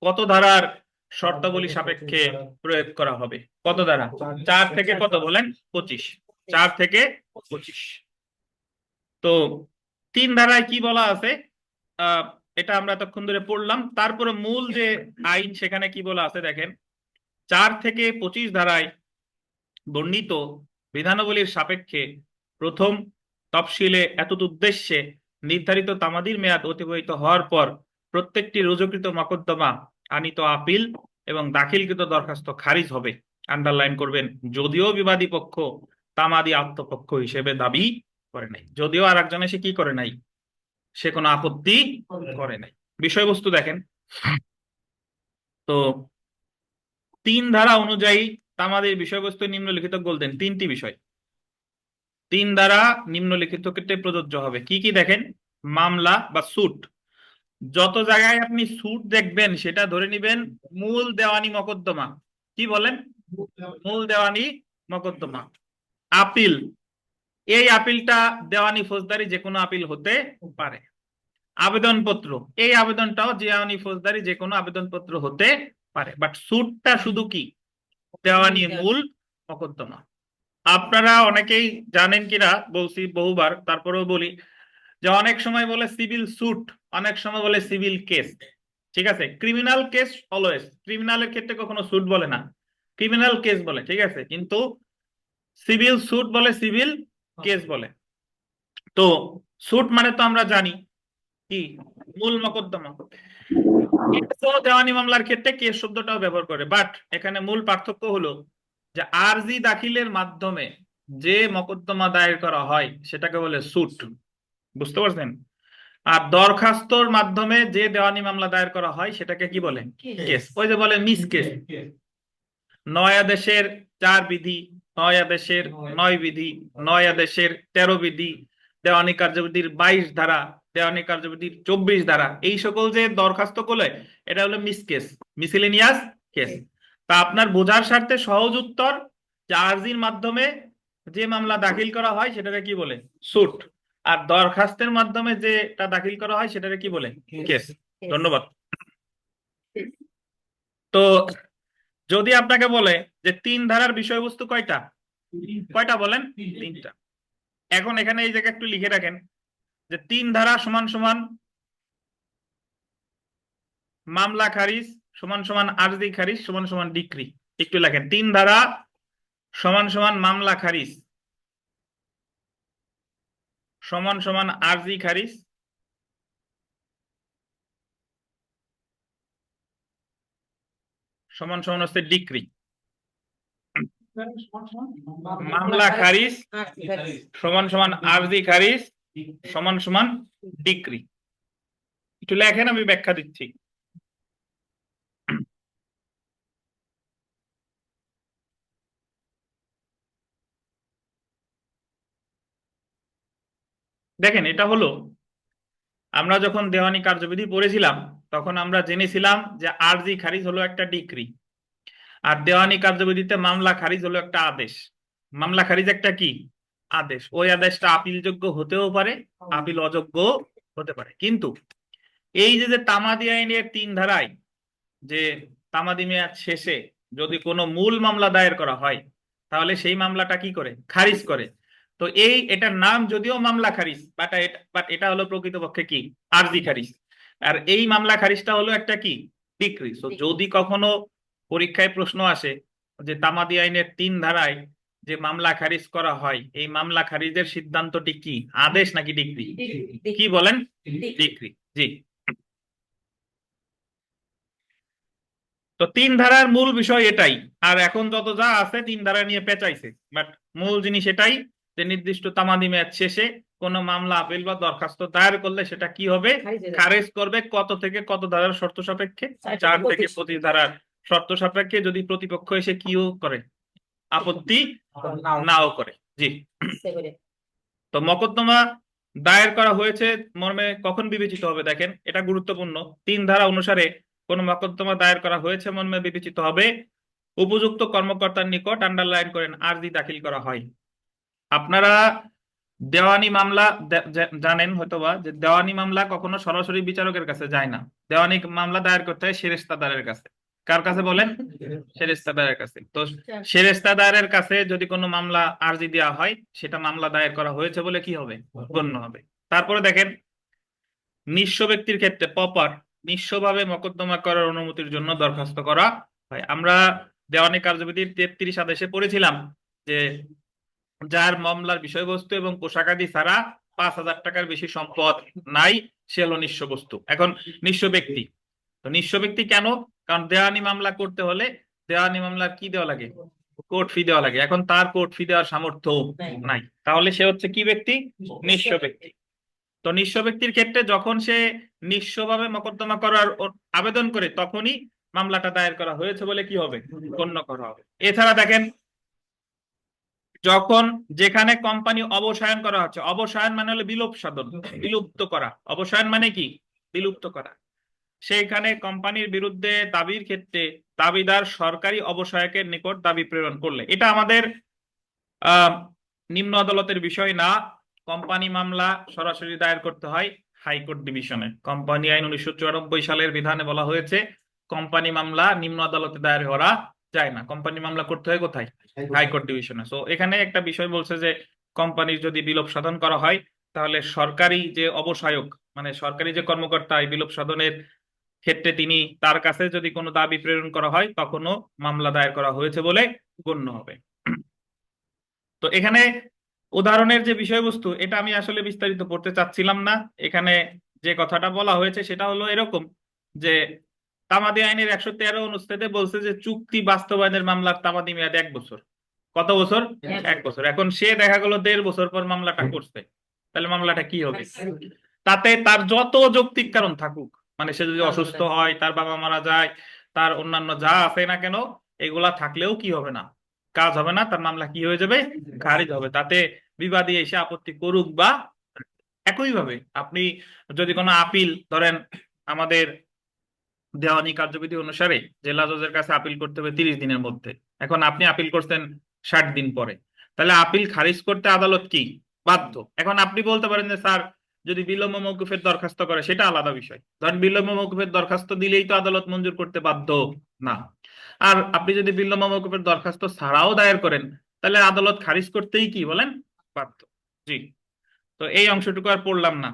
কত ধারার শর্তাবলী সাপেক্ষে প্রয়োগ করা হবে, কত ধারা, 4 থেকে কত বলেন 25, 4 থেকে 25। তো 3 ধারায় কি বলা আছে এটা আমরা এতক্ষণ ধরে পড়লাম। তারপরে মূল যে আইন সেখানে কি বলা আছে দেখেন, 4 থেকে 25 ধারায় বর্ণিত বিধানাবলীর সাপেক্ষে প্রথম তফসিলে এতদুদ্দেশ্যে নির্ধারিত তামাদির মেয়াদ অতিবাহিত হওয়ার পর প্রত্যেকটি রুজুকৃত মকদ্দমা, আনীত আপিল এবং দাখিলকৃত দরখাস্ত খারিজ হবে। আন্ডারলাইন করবেন যদিও বিবাদী পক্ষ তামাদি আত্মপক্ষ হিসেবে দাবি করে নাই, যদিও আর একজন এসে কি করে নাই, সে কোনো আপত্তি করে নাই। বিষয়বস্তু দেখেন, তো 3 ধারা অনুযায়ী তামাদির বিষয়বস্তু নিম্নলিখিত বলতেন 3টি বিষয় 3 ধারা নিম্নলিখিত ক্ষেত্রে প্রযোজ্য হবে। কি কি দেখেন, মামলা বা সুট, যত জায়গায় আপনি সুট দেখবেন সেটা ধরে নিবেন মূল দেওয়ানি মকদ্দমা। কি বলেন, মূল দেওয়ানি মকদ্দমা। আপিল, এই আপিলটা দেওয়ানি ফৌজদারি যে কোনো আপিল হতে পারে। আবেদনপত্র, এই আবেদনটাও দেওয়ানি ফৌজদারি যে কোনো আবেদনপত্র হতে পারে, বাট সুটটা শুধু কি দেওয়ানি মূল মকদ্দমা। আপনারা অনেকেই জানেন কিনা বলছি বহুবার, তারপরেও বলি যে অনেক সময় বলে সিভিল সুট, অনেক সময় বলে সিভিল কেস। ঠিক আছে, ক্রিমিনাল কেস অলওয়েজ, ক্রিমিনালের ক্ষেত্রে কখনো সুট বলে না, ক্রিমিনাল কেস বলে, ঠিক আছে, কিন্তু সিভিল সুট বলে, সিভিল কেস বলে। তো সুট মানে তো আমরা জানি কি মূল মকদ্দমা, দেওয়ানি মামলার ক্ষেত্রে কেস শব্দটাও ব্যবহার করে, বাট এখানে মূল পার্থক্য হলো যে আরজি দাখিলের মাধ্যমে যে মকদ্দমা দায়ের করা হয় সেটাকে বলে সুট, বুঝতে পারছেন, আর দরখাস্তর মাধ্যমে যে দেওয়ানি মামলা দায়ের করা হয় সেটাকে কি বলে কেস। ওই যে বলে মিস কেস, 9 আদেশের 4 বিধি, 9 আদেশের 9 বিধি, 9 আদেশের 13 বিধি, দেওয়ানি কার্যবিধির 22 ধারা, দেওয়ানি কার্যবিধির 24 ধারা, এই সকল যে দরখাস্ত করলে এটা হলো মিস কেস, মিসেলেনিয়াস কেস। তা আপনার বোঝার স্বার্থে সহজ উত্তর যে আর্জির মাধ্যমে যে মামলা দাখিল করা হয় সেটাকে কি বলে? সুট। আর দরখাস্তের মাধ্যমে যেটা দাখিল করা হয় সেটাকে কি বলে? কেস। ধন্যবাদ। তো যদি আপনাকে বলে যে 3 ধারার বিষয়বস্তু কয়টা, কয়টা বলেন? 3টা। এখন এখানে এই জায়গায় একটু লিখে রাখেন যে 3 ধারা সমান সমান মামলা খারিজ সমান সমান আরজি খারিজ সমান সমান ডিক্রি। একটু লেখেন 3 ধারা সমান সমান মামলা খারিজ সমান সমান আরজি খারিজ সমান সমান হচ্ছে ডিক্রি। মামলা খারিজ সমান সমান আরজি খারিজ সমান সমান ডিক্রি। একটু লেখেন, আমি ব্যাখ্যা দিচ্ছি। দেখেন, এটা হলো আমরা যখন দেওয়ানি কার্যবিধি পড়েছিলাম তখন আমরা জেনেছিলাম যে আরজি খারিজ হলো একটা ডিক্রি, আর দেওয়ানি কার্যবিধিতে মামলা খারিজ হলো একটা আদেশ। মামলা খারিজ একটা কি? আদেশ। ওই আদেশটা আপিলযোগ্য হতেও পারে, আপিল অযোগ্য হতে পারে। কিন্তু এই যে তামাদি আইনের 3 ধারায় যে তামাদি মেয়াদ শেষে যদি কোনো মূল মামলা দায়ের করা হয় তাহলে সেই মামলাটা কি করে? খারিজ করে। তো এটার নাম যদিও মামলা খারিজ, বাট এটা হলো প্রকৃতপক্ষে কি? আরজি খারিজ। আর এই মামলা খারিজটা হলো একটা কি? ডিক্রি। তো যদি কখনো পরীক্ষায় প্রশ্ন আসে যে তামাদি আইনের 3 ধারায় যে মামলা খারিজ করা হয়, এই মামলা খারিজের সিদ্ধান্তটি কি? আদেশ নাকি ডিক্রি? কি বলেন? ডিক্রি। জি। তো 3 ধারার মূল বিষয় এটাই। আর এখন যত যা আছে 3 ধারা নিয়ে পেঁচাইছে, বাট মূল জিনিস এটাই যে নির্দিষ্ট তামাদি মেয়াদ শেষে কোন মামলা আপিল বা দরখাস্ত দায়ের করলে সেটা কি হবে? খারিজ করবে। কত থেকে কত ধারার শর্ত সাপেক্ষে? 4 থেকে 25 ধারার শর্ত সাপেক্ষে, যদি প্রতিপক্ষ এসে কিও করে, আপত্তি নাও করে। জি। তো মকদ্দমা দায়ের করা হয়েছে মর্মে কখন বিবেচিত হবে? দেখেন, এটা গুরুত্বপূর্ণ। 3 ধারা অনুসারে কোন মকদ্দমা দায়ের করা হয়েছে মর্মে বিবেচিত হবে উপযুক্ত কর্মকর্তার নিকট, আন্ডারলাইন করেন, আরজি দাখিল করা হয়। আপনারা দেওয়ানি মামলা জানেন হয়তোবা যে দেওয়ানি মামলা কখনো সরাসরি বিচারকের কাছে যায় না। দেওয়ানি মামলা দায়ের করতে হয় সেরেস্তাদারের কাছে। কার কাছে বলেন? সেরেস্তাদারের কাছে। তো সেরেস্তাদারের কাছে যদি কোনো মামলা আরজি দেওয়া হয় সেটা মামলা দায়ের করা হয়েছে বলে কি হবে? গণ্য হবে। তারপরে দেখেন, নিঃস্ব ব্যক্তির ক্ষেত্রে প্রপার নিঃস্বভাবে মকদ্দমা করার অনুমতির জন্য দরখাস্ত করা হয়। আমরা দেওয়ানি কার্যবিধির 33 আদেশে পড়েছিলাম যে যার মামলার বিষয়বস্তু এবং পোশাকাদি ছাড়া 5,000 টাকার বেশি সম্পদ নাই, সে হলো নিঃস্ব বস্তু। এখন নিঃস্ব ব্যক্তি, তো নিঃস্ব ব্যক্তি কেন? কারণ দেওয়ানি মামলা করতে হলে দেওয়ানি মামলার কি দেওয়া লাগে? কোর্ট ফি দেওয়া লাগে। এখন তার কোর্ট ফি দেওয়ার সামর্থ্য নাই, তাহলে সে হচ্ছে কি ব্যক্তি? নিঃস্ব ব্যক্তি। তো নিঃস্ব ব্যক্তির ক্ষেত্রে যখন সে নিঃস্বভাবে মকদ্দমা করার আবেদন করে তখনই মামলাটা দায়ের করা হয়েছে বলে কি হবে? গণ্য করা হবে। এছাড়া দেখেন, যখন যেখানে কোম্পানি অবসায়ন করা হচ্ছে, অবসায়ন মানে হলো বিলোপ সাধন, বিলুপ্ত করা। অবসায়ন মানে কি? বিলুপ্ত করা। সেইখানে কোম্পানির বিরুদ্ধে দাবির ক্ষেত্রে দাবিদার সরকারি অবসায়কের নিকট দাবি প্রেরণ করলে, এটা আমাদের নিম্ন আদালতের বিষয় না। কোম্পানি মামলা সরাসরি দায়ের করতে হয় হাইকোর্ট ডিভিশনে। কোম্পানি আইন 1994 সালের বিধানে বলা হয়েছে কোম্পানি মামলা নিম্ন আদালতে দায়ের করা যায় না। কোম্পানি মামলা করতে হয় কোথায়? হাইকোর্ট ডিভিশনে। সো এখানে একটা বিষয় বলছে যে কোম্পানির যদি বিলোপ সাধন করা হয় তাহলে সরকারি যে অবসায়ক, মানে সরকারি যে কর্মকর্তা, এই বিলোপ সাধনের ক্ষেত্রে তিনি, তার কাছে যদি কোনো দাবি প্রেরণ করা হয় তখনও মামলা দায়ের করা হয়েছে বলে গণ্য হবে। তো এখানে উদাহরণের যে বিষয়বস্তু, এটা আমি আসলে বিস্তারিত পড়তে চাচ্ছিলাম না। এখানে যে কথাটা বলা হয়েছে সেটা হলো এরকম যে তামাদি আইনের 113 অনুচ্ছেদে বলছে যে চুক্তি বাস্তবায়নের মামলার তামাদি মেয়াদ 1 বছর। কত বছর? 1 বছর। এখন সে দেখা গেল 1.5 বছর পর মামলাটা করছে, তাহলে মামলাটা কি হবে? তাতে তার যত যৌক্তিক কারণ থাকুক, মানে সে যদি অসুস্থ হয়, তার বাবা মারা যায়, তার অন্যান্য যা আছে না কেন, এগুলা থাকলেও কি হবে না? কাজ হবে না। তার মামলা কি হয়ে যাবে? খারিজ হবে। তাতে বিবাদী এসে আপত্তি করুক বা। একইভাবে আপনি যদি কোনো আপিল ধরেন, আমাদের দেওয়ানি কার্যবিধি অনুসারে জেলা জজের কাছে আপিল করতে হবে 30 দিনের মধ্যে। এখন আপনি আপিল করছেন 60 দিন পরে, তাহলে আপিল খারিজ করতে আদালত কি বাধ্য। এখন আপনি বলতে পারেন যে স্যার যদি বিলম্ব মওকুফের দরখাস্ত করে সেটা আলাদা বিষয়, ধরেন বিলম্ব মওকুফের দরখাস্ত দিলেই তো আদালত মঞ্জুর করতে বাধ্য না। আর আপনি যদি বিলম্ব মওকুফের দরখাস্ত ছাড়াও দায়ের করেন তাহলে আদালত খারিজ করতেই কি বলেন বাধ্য। জি, তো এই অংশটুকু আর পড়লাম না।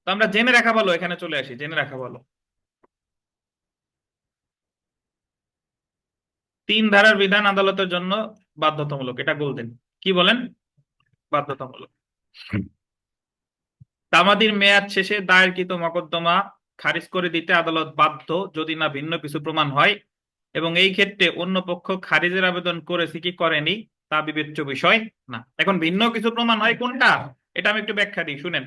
তো আমরা জেনে রাখা ভালো, এখানে চলে আসি, জেনে রাখা ভালো। 3 ধারার বিধান আদালতের জন্য বাধ্যতামূলক, এটা বলতেন কি বলেন বাধ্যতামূলক। তামাদির মেয়াদ শেষে দায়েরকৃত মকদ্দমা খারিজ করে দিতে আদালত বাধ্য যদি না ভিন্ন কিছু প্রমাণ হয়, এবং এই ক্ষেত্রে অন্য পক্ষ খারিজের আবেদন করেছে কি করেনি তা বিবেচ্য বিষয় না। এখন ভিন্ন কিছু প্রমাণ হয় কোনটা, এটা আমি একটু ব্যাখ্যা দিই, শুনেন।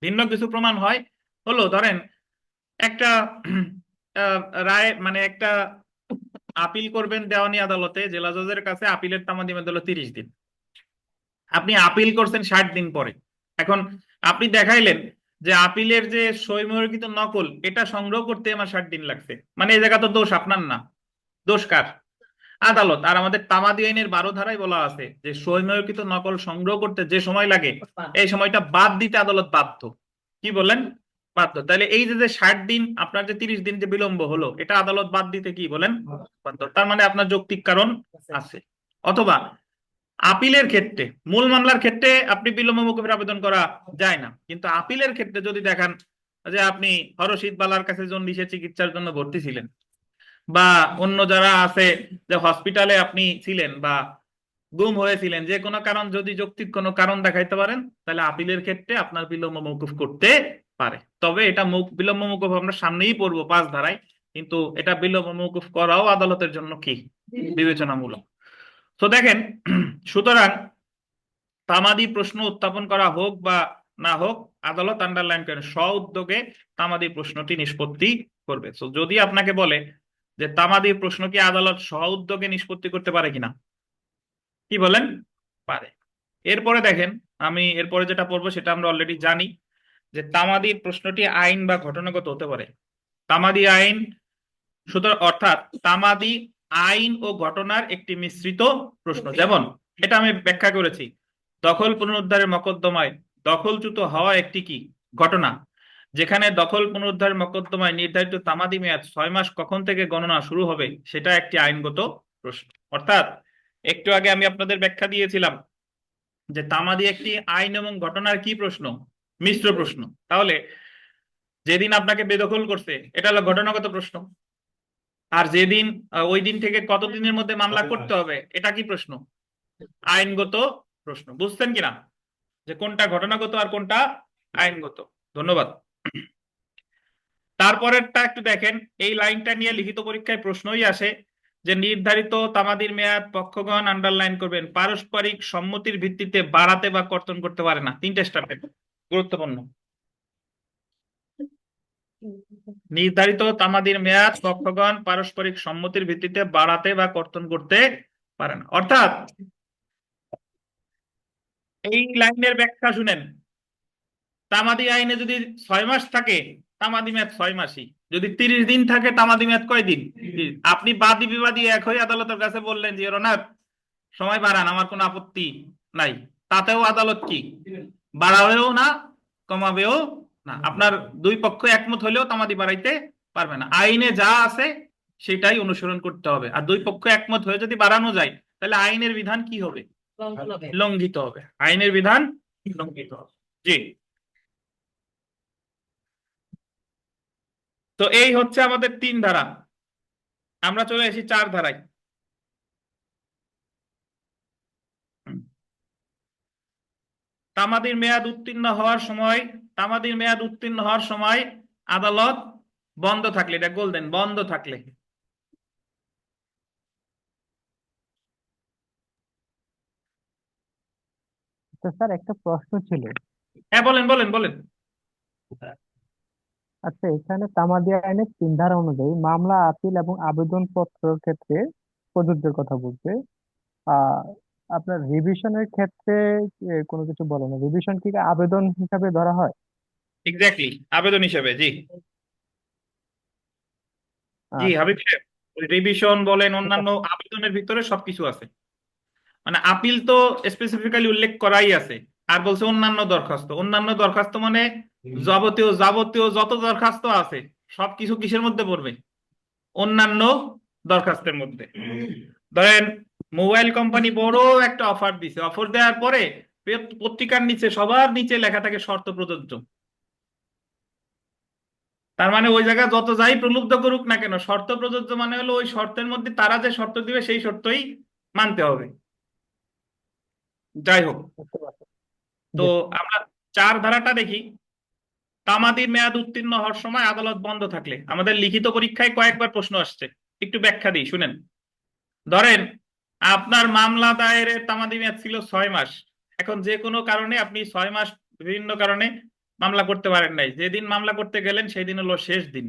ভিন্ন কিছু প্রমাণ হয় হলো, ধরেন একটা রায়, মানে একটা আপিল করবেন দেওয়ানি আদালতে, জেলা জজের কাছে আপিলের তামাদি মেয়াদ হলো 30 দিন, আপনি আপিল করছেন 60 দিন পরে। এখন আপনি দেখাইলেন যে আপিলের যে সইমোহরকৃত নকল এটা সংগ্রহ করতে আমার 60 দিন লাগছে, মানে এই জায়গা তো দোষ আপনার না, দোষ কার, আদালত। আর আমাদের তামাদি আইনের 12 ধারায় বলা আছে যে সইমোহরকৃত নকল সংগ্রহ করতে যে সময় লাগে এই সময়টা বাদ দিতে আদালত বাধ্য। কি বলেন বাধ্য। তাহলে এই যে 60 দিন আপনার যে 30 দিন যে বিলম্ব হলো এটা আদালত বাদ দিতে কি বলেন বাধ্য। তার মানে আপনার যৌক্তিক কারণ আছে। অথবা আপিলের ক্ষেত্রে, মূল মামলার ক্ষেত্রে আপনি বিলম্ব মওকুফের আবেদন করা যায় না, কিন্তু আপিলের ক্ষেত্রে যদি দেখান যে আপনি হরশিদ বালার কাছে জন্ডিসের চিকিৎসার জন্য ভর্তি ছিলেন, বা অন্য যারা আছে যে হসপিটালে আপনি ছিলেন বা গুম হয়েছিলেন, যে কোনো কারণ যদি যৌক্তিক কোনো কারণ দেখাইতে পারেন তাহলে আপিলের ক্ষেত্রে আপনার বিলম্ব মওকুফ করতে পারে। তবে এটা বিলম্ব মওকুফ আমরা সামনেই পড়বো 5 ধারায়, কিন্তু এটা বিলম্ব মওকুফ করাও আদালতের জন্য কি বিবেচনামূলক। তো দেখেন, সুতরাং তামাদি প্রশ্ন উত্থাপন করা হোক বা না হোক আদালত আন্ডারলাইন করেন স্ব উদ্যোগে তামাদি প্রশ্নটি নিষ্পত্তি করবে। তো যদি আপনাকে বলে যে তামাদি প্রশ্ন কি আদালত স্ব উদ্যোগে নিষ্পত্তি করতে পারে কিনা, কি বলেন পারে। এরপরে দেখেন, আমি এরপরে যেটা পড়বো সেটা আমরা অলরেডি জানি যে তামাদি প্রশ্নটি আইন বা ঘটনাগত হতে পারে। তামাদি আইন সুতরাং অর্থাৎ তামাদি আইন ও ঘটনার একটি মিশ্রিত প্রশ্ন। যেমন এটা আমি ব্যাখ্যা করেছি, দখল পুনরুদ্ধারের মকদ্দমায় দখলচ্যুত হওয়া একটি কি ঘটনা, যেখানে দখল পুনরুদ্ধারের মকদ্দমায় নির্ধারিত তামাদি মেয়াদ 6 মাস কখন থেকে গণনা শুরু হবে সেটা একটি আইনগত প্রশ্ন। অর্থাৎ একটু আগে আমি আপনাদের ব্যাখ্যা দিয়েছিলাম যে তামাদি একটি আইন এবং ঘটনার কি প্রশ্ন, মিশ্র প্রশ্ন। তাহলে যেদিন আপনাকে বেদখল করছে এটা হলো ঘটনাগত প্রশ্ন, আর যেদিন ওই দিন থেকে কতদিনের মধ্যে মামলা করতে হবে এটা কি প্রশ্ন, আইনগত প্রশ্ন। বুঝছেন কিনা যে কোনটা ঘটনাগত আর কোনটা আইনগত। ধন্যবাদ। তারপরেরটা একটু দেখেন, এই লাইনটা নিয়ে লিখিত পরীক্ষায় প্রশ্নই আসে যে নির্ধারিত তামাদির মেয়াদ পক্ষগণ আন্ডারলাইন করবেন পারস্পরিক সম্মতির ভিত্তিতে বাড়াতে বা কর্তন করতে পারে না। 3টে স্টেপ গুরুত্বপূর্ণ। নির্ধারিত তামাদির মেয়াদ পক্ষগণ পারস্পরিক সম্মতির ভিত্তিতে বাড়াতে বা কর্তন করতে পারে না। অর্থাৎ এই লাইনের ব্যাখ্যা শুনেন, তামাদি আইনে যদি 6 মাস থাকে তামাদি মেয়াদ 6 মাসই, যদি 30 দিন থাকে তামাদি মেয়াদ কয় দিন। আপনি বাদী বিবাদী এক হয়ে আদালতের কাছে বললেন যে ওনার সময় বাড়ান, আমার কোনো আপত্তি নাই, তাতেও আদালত কি বাড়াবেও না কমাবেও না। আপনার দুই পক্ষ একমত হলেও তামাদি বাড়াইতে পারবে না। আইনে যা আছে সেটাই অনুসরণ করতে হবে। আর দুই পক্ষ একমত হয়ে যদি বাড়ানো যায় তাহলে আইনের বিধান কি হবে লঙ্ঘিত হবে, আইনের বিধান লঙ্ঘিত হবে। জি, তো এই হচ্ছে আমাদের 3 ধারা। আমরা চলে আসি 4 ধারায়। তামাদির মেয়াদ উত্তীর্ণ হওয়ার সময়, তামাদির মেয়াদ উত্তীর্ণ হওয়ার সময় আদালত বন্ধ থাকলে, এটা গোল্ডেন, বন্ধ থাকলে। তো স্যার একটা প্রশ্ন ছিল। হ্যাঁ বলেন বলেন বলেন। আচ্ছা, এখানে তামাদি আইনের 3 ধারা অনুযায়ী মামলা, আপিল এবং আবেদন পত্রের ক্ষেত্রে প্রযোজ্যের কথা বলছে। আহ আপনার রিভিশনের ক্ষেত্রে কোনো কিছু বলে না। রিভিশন কি আবেদন হিসাবে ধরা হয়? এক্স্যাক্টলি, আবেদন হিসেবে। জি, জি আচ্ছা হাবিব সাহেব, রিভিশন বলেন অন্যান্য আবেদনের ভিতরে সবকিছু আছে। মানে আপিল তো স্পেসিফিক্যালি উল্লেখ করাই আছে, আর বলছে অন্যান্য দরখাস্ত। অন্যান্য দরখাস্ত মানে যাবতীয় যাবতীয় যত দরখাস্ত আছে সবকিছু কিসের মধ্যে পড়বে? অন্যান্য দরখাস্তের মধ্যে। ধরেন মোবাইল কোম্পানি বড় একটা অফার দিছে, অফার দেওয়ার পরে পত্রিকার নিচে সবার নিচে লেখা থাকে শর্ত প্রযোজ্য। তার মানে ওই জায়গায় যত যাই প্রলুব্ধ করুক না কেন, শর্ত প্রযোজ্য মানে হলো ওই শর্তের মধ্যে তারা যে শর্ত দিবে সেই শর্তই মানতে হবে। যাই হোক, বুঝতে পারছি। তো জি আমরা 4 ধারাটা দেখি। তামাদির মেয়াদ উত্তীর্ণ হওয়ার সময় আদালত বন্ধ থাকলে, আমাদের লিখিত পরীক্ষায় কয়েকবার প্রশ্ন আসছে, একটু ব্যাখ্যা দিই শুনেন। ধরেন আপনার মামলা দায়েরের তামাদি মেয়াদ ছিল 6 মাস। এখন যে কোনো কারণে আপনি 6 মাস বিভিন্ন কারণে মামলা করতে পারেন নাই, যেদিন মামলা করতে গেলেন সেই দিন হলো শেষ দিন।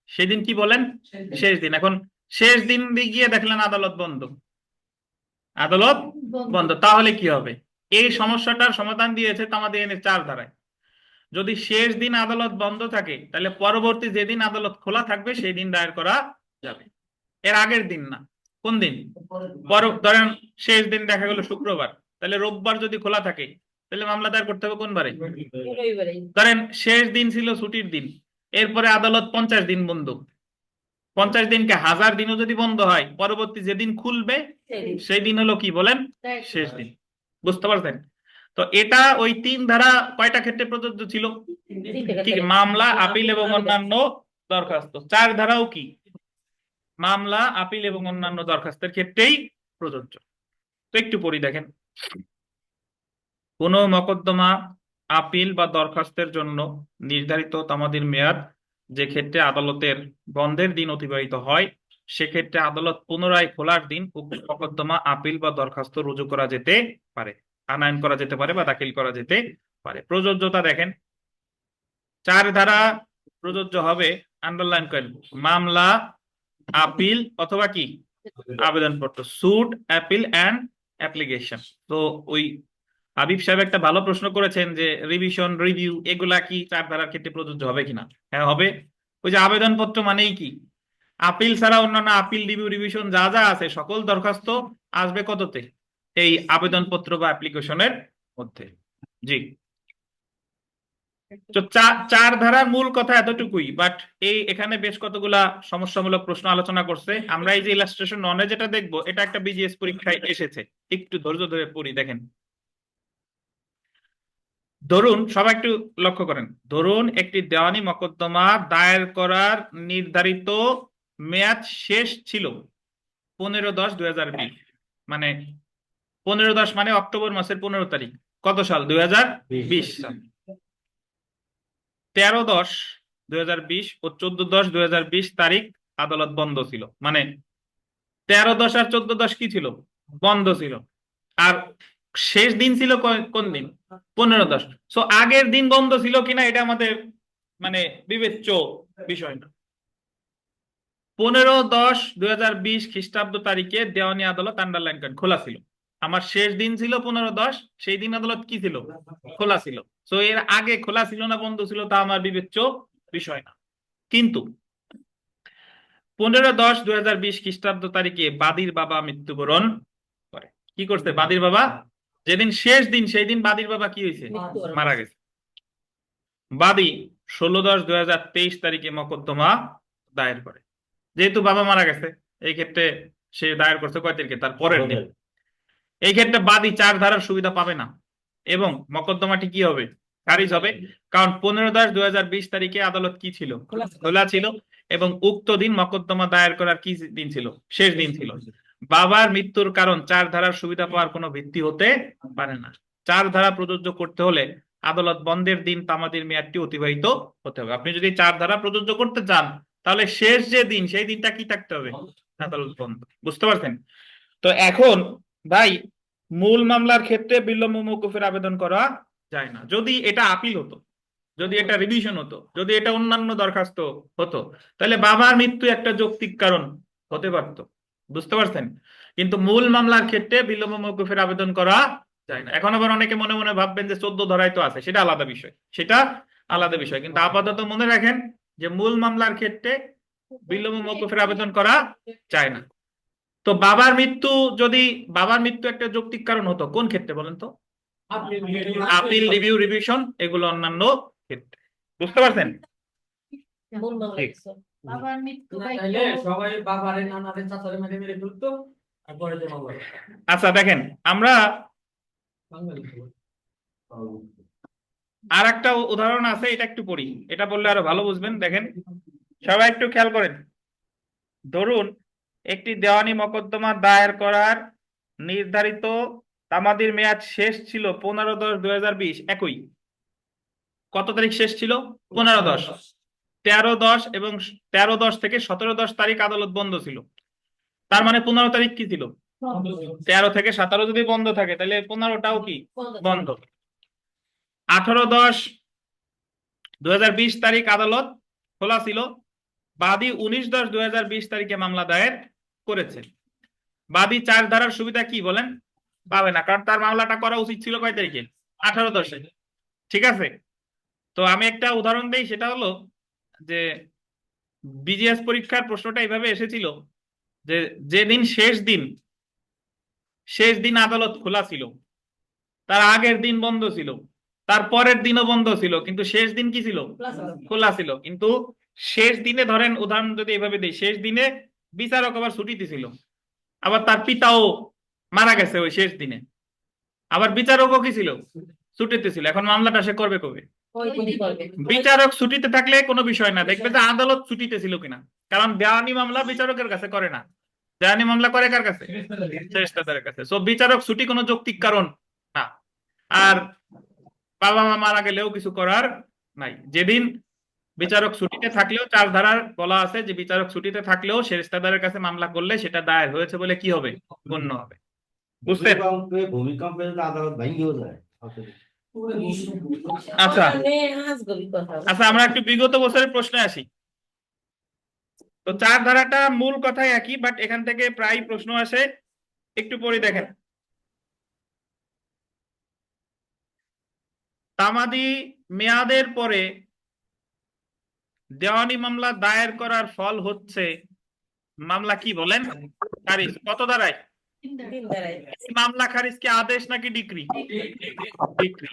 সেদিন কি বলেন? শেষ দিন। এখন শেষ দিন গিয়ে দেখলেন আদালত বন্ধ, আদালত বন্ধ, তাহলে কি হবে? এই সমস্যাটার সমাধান দিয়েছে তামাদি আইনের 4 ধারায়। যদি শেষ দিন আদালত বন্ধ থাকে তাহলে পরবর্তী যেদিন আদালত খোলা থাকবে সেই দিন দায়ের করা যাবে, এর আগের দিন না। কোন দিন? ধরেন শেষ দিন দেখা গেল শুক্রবার, তাহলে রোববার যদি খোলা থাকে তাহলে মামলা দায়ের করতে হবে কোন বারে? রবিবারে। ধরেন শেষ দিন ছিল ছুটির দিন, এরপরে আদালত 50 দিন বন্ধ। 50 দিনকে 1000 দিনও যদি বন্ধ হয়, পরবর্তী যেদিন খুলবে সেদিন। সেই দিন হলো কি বলেন? তাই শেষ দিন। বুঝতে পারছেন? তো এটা ওই 3 ধারা কয়টা ক্ষেত্রে প্রযোজ্য ছিল? কি? মামলা, আপিল এবং অন্যান্য দরখাস্ত। 4 ধারাও কি? মামলা, আপিল এবং অন্যান্য দরখাস্তের ক্ষেত্রেই প্রযোজ্য। তো একটু পড়ি দেখেন। কোন মকদ্দমা, আপিল বা দরখাস্তের জন্য নির্ধারিত তামাদির মেয়াদ যে ক্ষেত্রে আদালতের বন্ধের দিন অতিবাহিত হয়, সেক্ষেত্রে আদালত পুনরায় খোলার দিন উক্ত মকদ্দমা, আপিল বা দরখাস্ত রুজু করা যেতে পারে, আনয়ন করা যেতে পারে বা দাখিল করা যেতে পারে। প্রযোজ্যতা দেখেন, 4 ধারা প্রযোজ্য হবে, আন্ডারলাইন করেন, মামলা, আপিল অথবা কি আবেদনপত্র, সুট, অ্যাপিল অ্যান্ড অ্যাপ্লিকেশন। তো ওই হাবিব সাহেব একটা ভালো প্রশ্ন করেছেন যে রিভিশন, রিভিউ এগুলা কি 4 ধারার ক্ষেত্রে প্রযোজ্য হবে কিনা? হ্যাঁ হবে। ওই যে আবেদনপত্র মানেই কি? আপিল ছাড়া অন্যান্য আপিল, রিভিউ, রিভিশন যা যা আছে সকল দরখাস্ত আসবে কততে? এই আবেদনপত্র বা অ্যাপ্লিকেশনের মধ্যে। জি, তো 4 ধারার মূল কথা এতটুকুই, বাট এখানে বেশ কতগুলা সমস্যামূলক প্রশ্ন আলোচনা করছে। আমরা এই যে ইলাস্ট্রেশন ননে যেটা দেখবো, এটা একটা বিজিএস পরীক্ষায় এসেছে, একটু ধৈর্য ধরে পড়ি দেখেন। ধরুন, সবাই একটু লক্ষ্য করেন, ধরুন একটি দেওয়ানি মকদ্দমা দায়ের করার নির্ধারিত মেয়াদ শেষ ছিল 15/10/2020, মানে 15/10 মানে অক্টোবর মাসের 15 তারিখ। কত সাল? 2020 সাল। 13/10/2020 ও 14/10/2020 তারিখ আদালত বন্ধ ছিল। মানে 13/10 আর 14/10 কি ছিল? বন্ধ ছিল। আর শেষ দিন ছিল কোন দিন? 15/10। সো আগের দিন বন্ধ ছিল কিনা এটা আমাদের মানে বিবেচ্য বিষয় না। 15/10/2020 খ্রিস্টাব্দ তারিখে দেওয়ানি আদালত, আন্ডারলাইন করেন, খোলা ছিল। আমার শেষ দিন ছিল 15/10, সেই দিন আদালত কি ছিল? খোলা ছিল। সো এর আগে খোলা ছিল না বন্ধ ছিল তা আমার বিবেচ্য বিষয় না। কিন্তু 15/10/2020 খ্রিস্টাব্দ তারিখে বাদীর বাবা মৃত্যুবরণ করে। কি করছে বাদীর বাবা? যেদিন শেষ দিন সেই দিন বাদীর বাবা কি হয়েছে? মারা গেছে। বাদী 16/10/2023 তারিখে মকদ্দমা দায়ের করে। যেহেতু বাবা মারা গেছে, এই ক্ষেত্রে সে দায়ের করছে কয় তারিখে? তার পরের দিন। এই ক্ষেত্রে বাদী 4 ধারার সুবিধা পাবে না এবং মকদ্দমাটি কি হবে? খারিজ হবে। কারণ 15/10/2020 তারিখে আদালত কি ছিল? খোলা ছিল এবং উক্ত দিন মকদ্দমা দায়ের করার কি দিন ছিল? শেষ দিন ছিল। বাবার মৃত্যুর কারণ 4 ধারার সুবিধা পাওয়ার কোনো ভিত্তি হতে পারে না। 4 ধারা প্রযোজ্য করতে হলে আদালত বন্ধের দিন তামাদির মেয়াদটি অতিবাহিত হতে হবে। আপনি যদি 4 ধারা প্রযোজ্য করতে চান তাহলে শেষ যে দিন সেই দিনটা কি থাকতে হবে? আদালত বন্ধ। বুঝতে পারছেন? তো এখন ভাই, মূল মামলার ক্ষেত্রে বিলম্ব মওকুফের আবেদন করা যায় না। যদি এটা আপিল হতো, যদি এটা রিভিশন হতো, যদি এটা অন্যান্য দরখাস্ত হতো, তাহলে বাবার মৃত্যু একটা যৌক্তিক কারণ হতে পারত। বুঝতে পারছেন? কিন্তু মূল মামলার ক্ষেত্রে বিলম্ব মওকুফের আবেদন করা যায় না। এখন আবার অনেকে মনে মনে ভাববেন যে 14 ধারায় তো আছে, সেটা আলাদা বিষয়, সেটা আলাদা বিষয়। কিন্তু আপাতত মনে রাখেন যে মূল মামলার ক্ষেত্রে বিলম্ব মওকুফের আবেদন করা যায় না। তো যদি বাবার মৃত্যু একটা যৌক্তিক কারণ হতো কোন ক্ষেত্রে বলেন তো? আপিল, রিভিউ, রিভিশন, এগুলো অন্যান্য ক্ষেত্রে। বুঝতে পারছেন? মূল মামলা ঠিক। কিছু। বাবার মৃত্যু তাইলে সবাই বাবারে নানারে চাচারে মেরে মেরে ফেলতো আর পরে যে মামলা আচ্ছা দেখেন, আমরা বাঙালি আর একটা উদাহরণ আছে, এটা একটু পড়ি, এটা বললে আরো ভালো বুঝবেন। দেখেন সবাই একটু খেয়াল করেন। ধরুন একটি দেওয়ানি মোকদ্দমা দায়ের করার নির্ধারিত তামাদির মেয়াদ শেষ ছিল 15/10/2020। একই কত তারিখ শেষ ছিল? 15/10। 13/10 এবং 13/10 থেকে 17/10 তারিখ আদালত বন্ধ ছিল। তার মানে 15 তারিখ কি ছিল? 13 থেকে 17 যদি বন্ধ থাকে তাহলে 15টাও কি বন্ধ। 18/10/2020 তারিখ আদালত খোলা ছিল। বাদী 19/10/2020 তারিখে মামলা দায়ের করেছে। বাদী 4 ধারার সুবিধা কি বলেন? পাবে না, কারণ তার মামলাটা করা উচিত ছিল কয় তারিখে? 18/10-এ। ঠিক আছে, তো আমি একটা উদাহরণ দেই, সেটা হলো যে বিজিএস পরীক্ষার প্রশ্নটা এইভাবে এসেছিল যে যেদিন শেষ দিন আদালত খোলা ছিল, তার আগের দিন বন্ধ ছিল, তার পরের দিনও বন্ধ ছিল, কিন্তু শেষ দিন কি ছিল? খোলা ছিল। কিন্তু শেষ দিনে ধরেন, উদাহরণ যদি এইভাবে দিই, শেষ দিনে বিচারক আবার ছুটিতে ছিল, আবার তার পিতাও মারা গেছে ওই শেষ দিনে, আবার বিচারকও কি ছিল? ছুটিতে ছিল। এখন মামলাটা সে করবে কবে? বিচারক ছুটিতে থাকলে কোনো বিষয় না, দেখবে যে আদালত ছুটিতে ছিল কিনা, কারণ দেওয়ানি মামলা বিচারকের কাছে করে না, দেওয়ানি মামলা করে কার কাছে? ফেরেশতাদের কাছে। সো বিচারক ছুটি কোনো যৌক্তিক কারণ না। আর বাবা মা মারা গেলেও কিছু করার নাই। যেদিন বিচারক ছুটিতে থাকলেও 4 ধারার বলা আছে যে বিচারক ছুটিতে থাকলেও ফেরেশতাদের কাছে মামলা করলে সেটা দায়ের হয়েছে বলে কি হবে? গণ্য হবে। বুঝতে? ভূমিকম্পে যদি আদালত ভেঙেও যায় আচ্ছা আজগবি কথা। আচ্ছা, আমরা একটু বিগত বছরের প্রশ্নে আসি। তো 4 ধারাটা মূল কথাই একই, বাট এখান থেকে প্রায় প্রশ্ন আসে, একটু পরে দেখেন। তামাদি মেয়াদের পরে দেওয়ানি মামলা দায়ের করার ফল হচ্ছে মামলা কি বলেন? খারিজ। কত ধারায়? তিন ধারায়। মামলা খারিজ কি আদেশ নাকি ডিক্রি? ডিক্রি।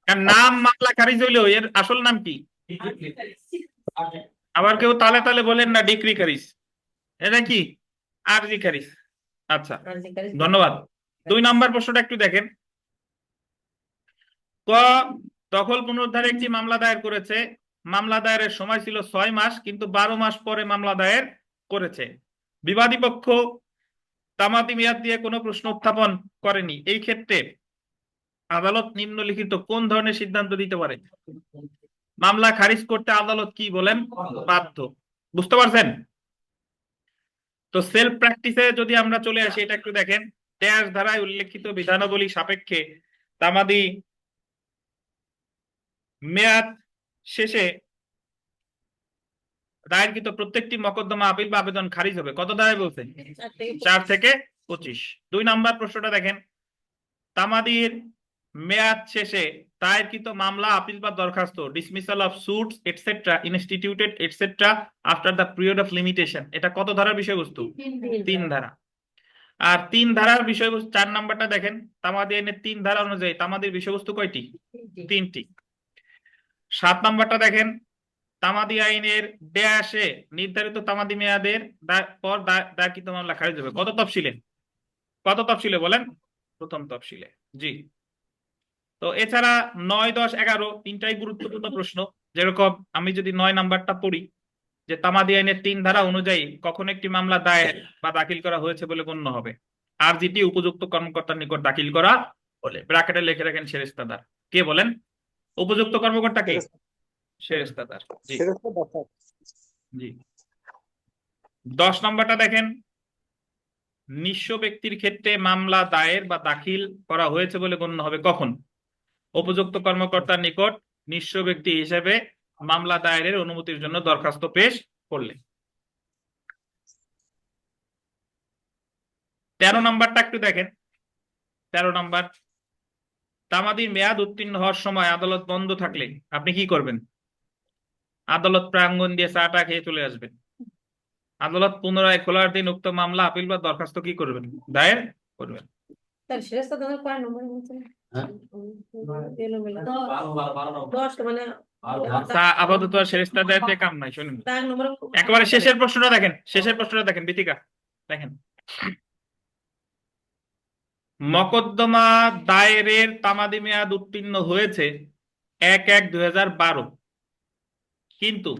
কারণ নাম মামলা খারিজ হইলেও এর আসল নাম কি? আবার কেউ তালে তালে বলেন না ডিক্রি খারিজ, এটা কি? আরজি খারিজ। আচ্ছা ধন্যবাদ। 2 নম্বর প্রশ্নটা একটু দেখেন। ক, দখল পুনরুদ্ধারে একটি মামলা দায়ের করেছে। মামলা দায়েরের সময় ছিল 6 মাস, কিন্তু 12 মাস পরে মামলা দায়ের করেছে। বিবাদী পক্ষ তামাদি মেয়াদ দিয়ে কোনো প্রশ্ন উত্থাপন করেনি। এই ক্ষেত্রে আদালত নিম্নলিখিত কোন ধরনের সিদ্ধান্ত দিতে পারে? মামলা খারিজ করতে আদালত কি বলেন? বাধ্য। বুঝতে পারছেন? তো সেলফ প্র্যাকটিসে যদি আমরা চলে আসি, এটা একটু দেখেন। 23 ধারায় উল্লেখিত বিধানাবলী সাপেক্ষে তামাদি মেয়াদ শেষে দায়েরকৃত প্রত্যেকটি মোকদ্দমা আপিল বা আবেদন খারিজ হবে। কত ধারায় বলছে? 4 থেকে 25। 2 নম্বর প্রশ্নটা দেখেন। তামাদির মেয়াদ শেষে দায়েরকৃত মামলা, আপিল বা দরখাস্ত, dismissal of suits etcetera instituted etcetera after the period of limitation, এটা কত ধারার বিষয়বস্তু? 3 ধারা। আর 3 ধারার বিষয়বস্তু 4 নাম্বারটা দেখেন। তামাদি আইনের 3 ধারা অনুযায়ী তামাদির বিষয়বস্তু কয়টি? 3টি। 7 নাম্বারটা দেখেন। তামাদি আইনের ড্যাশে নির্ধারিত তামাদি মেয়াদের পর দায়েরকৃত মামলা খারিজ হবে। কত তফসিলে? কত তফসিলে বলেন? প্রথম তফসিলে। জি। তো এছাড়া 9, 10, 11 তিনটাই গুরুত্বপূর্ণ প্রশ্ন। যেরকম আমি যদি 9 নাম্বারটা পড়ি, যে তামাদি আইনের 3 ধারা অনুযায়ী কখন একটি মামলা দায়ের বা দাখিল করা হয়েছে বলে গণ্য হবে? আর যেটি উপযুক্ত কর্মকর্তার নিকট দাখিল করা বলে। ব্র্যাকেটে লিখে রাখেন সেরেস্তাদার। কে বলেন? উপযুক্ত কর্মকর্তা কে? সেরেস্তাদার। জি জি। 10 নম্বরটা দেখেন। নিঃস্ব ব্যক্তির ক্ষেত্রে মামলা দায়ের বা দাখিল করা হয়েছে বলে গণ্য হবে কখন? উপযুক্ত কর্মকর্তার নিকট নিঃস্ব ব্যক্তি হিসেবে মামলা দায়েরের অনুমতির জন্য দরখাস্ত পেশ করলে। 13 নম্বরটা একটু দেখেন। 13 নম্বর, তামাদির মেয়াদ উত্তীর্ণ হওয়ার সময় আদালত বন্ধ থাকলে আপনি কি করবেন? আদালত প্রাঙ্গণ দিয়ে চাটা খেয়ে চলে আসবেন। আদালত পুনরায় খোলার দিন উক্ত মামলা আপিল বা দরখাস্ত কি করবেন? দায়ের করবেন। তাহলে শেষটা তোমার কয় নম্বর বলছে? হ্যাঁ? এলোমেলো। 10 মানে আচ্ছা, আপাতত আর সেরেস্তা দায়েরতে কাম নাই, শুনুন দাগ নম্বর একেবারে শেষের প্রশ্নটা দেখেন, শেষের প্রশ্নটা দেখেন বিথিকা, দেখেন মকদ্দমা দায়েরের তামাদি মেয়াদ উত্তীর্ণ হয়েছে 1/1/2012, কিন্তু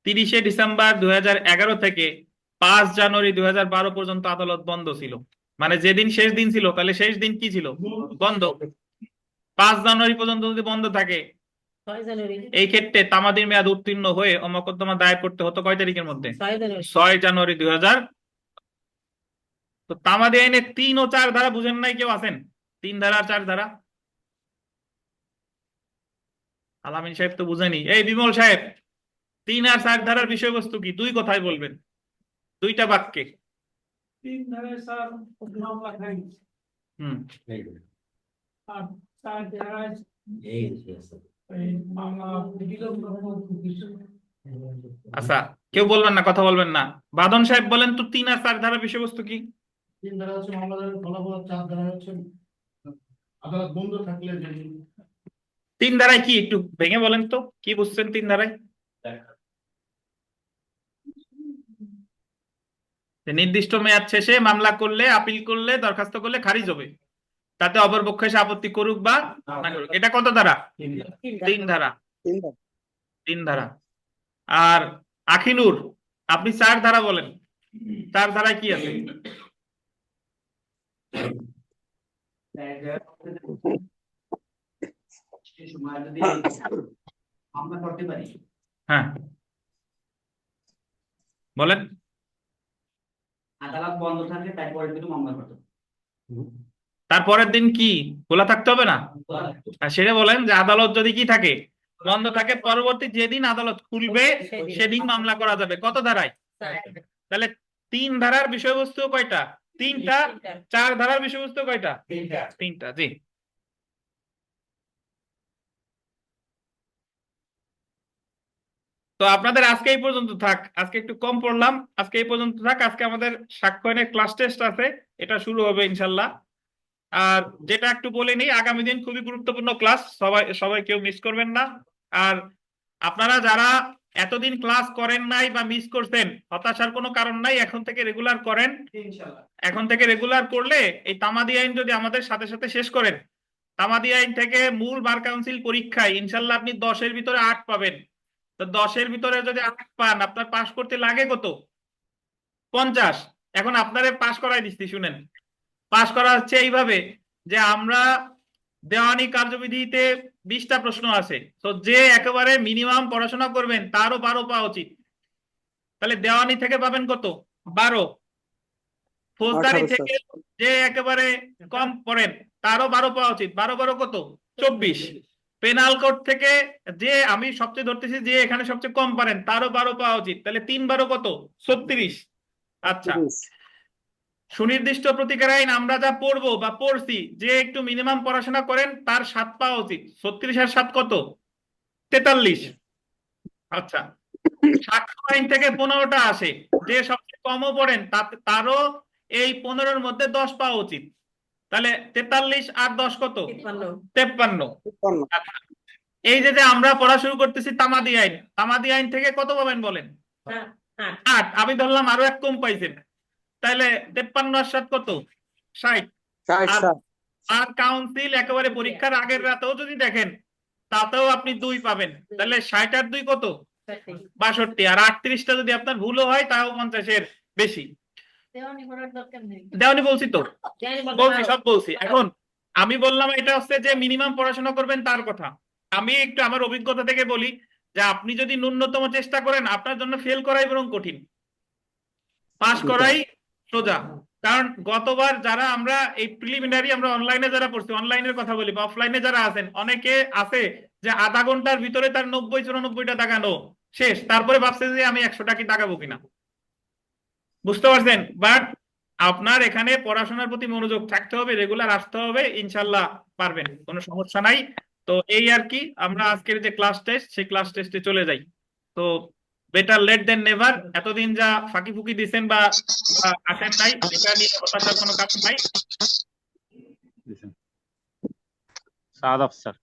30শে ডিসেম্বর 2011 থেকে 5 জানুয়ারি 2012 পর্যন্ত আদালত বন্ধ ছিল। মানে যেদিন শেষ দিন ছিল, তাহলে শেষ দিন কি ছিল? বন্ধ। 5 জানুয়ারি পর্যন্ত যদি বন্ধ থাকে, 6 জানুয়ারি এই ক্ষেত্রে তামাদির মেয়াদ উত্তীর্ণ হয়ে ও মকদ্দমা দায়ের করতে হতো কয় তারিখের মধ্যে? 6 জানুয়ারি 6 জানুয়ারি 2000। তো তামাদি আইনে 3 ও 4 ধারা বুঝেন নাই কেউ আছেন? 3 ধারা আর 4 ধারা আলামিন সাহেব তো বুঝেনি। এই বিমল সাহেব, 3 আর 4 ধারার বিষয়বস্তু কি? 2 কথায় বলবেন, 2টা বাক্যে। 3 ধারায় স্যার মামলা খাই হুম, আর 4 ধারায় এই আছে। এই মামলা বিলম্ব কিছু আচ্ছা কেউ বলবেন না, কথা বলবেন না। বাদন সাহেব বলেন তো 3 আর 4 ধারার বিষয়বস্তু কি? 3 ধারা হচ্ছে মামলার ফলাফল, 4 ধারা হচ্ছে আদালত বন্ধ থাকলে যে 3 ধারায় কি একটু ভেঙে বলেন তো, কি বুঝছেন 3 ধারায়? যে নির্দিষ্ট মেয়াদ শেষে মামলা করলে, আপিল করলে, দরখাস্ত করলে খারিজ হবে, তাতে অপরপক্ষ এসে আপত্তি করুক বা না করুক। এটা কত ধারা? 3 ধারা। 3 ধারা। আর আখিনুর, আপনি 4 ধারা বলেন, 4 ধারায় কি আছে? আমরা করতে পারি হ্যাঁ বলেন। আদালত বন্ধ থাকে তারপরে কিন্তু মামলা করতে তারপরের দিন কি খোলা থাকতে হবে না? আর সেটা বলেন যে আদালত যদি কি থাকে, বন্ধ থাকে, পরবর্তী যেদিন আদালত খুলবে সেদিন মামলা করা যাবে। কত ধারায়? তাহলে 3 ধারার বিষয়বস্তু কয়টা? 3টা। 4 ধারার বিষয়বস্তু কয়টা? 3টা। জি। তো আপনাদের আজকে এই পর্যন্ত থাক, আজকে একটু কম পড়লাম, আজকে এই পর্যন্ত থাক। আজকে আমাদের সাক্ষ্যয়নের ক্লাস টেস্ট আছে, এটা শুরু হবে ইনশাল্লাহ। আর যেটা একটু বলে নিই, আগামী দিন খুবই গুরুত্বপূর্ণ ক্লাস, সবাই সবাই কেউ মিস করবেন না। আর আপনারা যারা এতদিন ক্লাস করেন নাই বা মিস করছেন, হতাশার কোনো কারণ নাই, এখন থেকে রেগুলার করেন। এখন থেকে রেগুলার করলে এই তামাদি আইন যদি আমাদের সাথে সাথে শেষ করেন, তামাদি আইন থেকে মূল বার কাউন্সিল পরীক্ষায় ইনশাল্লাহ আপনি 10-এর ভিতরে 8 পাবেন। তো 10-এর ভিতরে যদি 8 পান, আপনার পাস করতে লাগে কত? 50। এখন আপনারে পাস করাই দিচ্ছি, শুনেন। পাস করা হচ্ছে এইভাবে যে আমরা দেওয়ানি কার্যবিধিতে 20টা প্রশ্ন আছে, তো যে একেবারে মিনিমাম পড়াশোনা করবেন তারও 12 পাওয়া উচিত। তাহলে দেওয়ানি থেকে পাবেন কত? 12। ফৌজদারি থেকে যে একেবারে কম পড়েন তারও 12 পাওয়া উচিত। 12 কত? 24। পেনাল কোড থেকে যে আমি সবচেয়ে ধরতেছি যে এখানে সবচেয়ে কম পারেন তারও 12 পাওয়া উচিত। তাহলে 3 কত? 36। আচ্ছা, সুনির্দিষ্ট প্রতিকার আইন আমরা যা পড়বো বা পড়ছি, যে একটু মিনিমাম পড়াশোনা করেন তার 7 পাওয়া উচিত। 36 আর 7 কত? 43। আচ্ছা, সাক্ষ্য আইন থেকে 15টা আসে, যে সবচেয়ে কমও পড়েন তারও এই 15-এর মধ্যে 10 পাওয়া উচিত। তাহলে 43 আর 10 কত? 53। আচ্ছা, এই যে আমরা পড়া শুরু করতেছি তামাদি আইন, তামাদি আইন থেকে কত পাবেন বলেন? 8। আমি ধরলাম আরো 1 কম পাইছেন, তাহলে 53 আর 7 কত? 60। আর কাউন্সিল একেবারে পরীক্ষার আগের রাতেও যদি দেখেন তাতেও আপনি 2 পাবেন। তাহলে 60 আর 2 কত? 62। আর 38টা যদি আপনার ভুলও হয় তাও 50-এর বেশি। দেওয়ানি করার দরকার নেই। দেওয়ানি বলছি তো, বলছি, সব বলছি। এখন আমি বললাম এটা হচ্ছে যে মিনিমাম পড়াশোনা করবেন তার কথা। আমি একটু আমার অভিজ্ঞতা থেকে বলি যে আপনি যদি ন্যূনতম চেষ্টা করেন, আপনার জন্য ফেল করাই বরং কঠিন, পাস করাই সোজা। কারণ গতবার যারা আমরা এই প্রিলিমিনারি আমরা অনলাইনে যারা পড়ছি, অনলাইনের কথা বলি বা অফলাইনে যারা আছেন, অনেকে আছে যে আধা ঘন্টার ভিতরে তার 90-94টা দাগানো শেষ, তারপরে ভাবছে যে আমি 100টা কি দাগাবো কিনা। বুঝতে পারছেন? বাট আপনার এখানে পড়াশোনার প্রতি মনোযোগ থাকতে হবে, রেগুলার আসতে হবে, ইনশাল্লাহ পারবেন, কোনো সমস্যা নাই। তো এই আর কি, আমরা আজকের যে ক্লাস টেস্ট সেই ক্লাস টেস্টে চলে যাই। তো বেটার লেট দেন নেভার। এতদিন যা ফাঁকি ফুকি দিচ্ছেন বা আসেন নাই, এটা নিয়ে হতাশার কোনো কারণ নাই। সাদাব স্যার।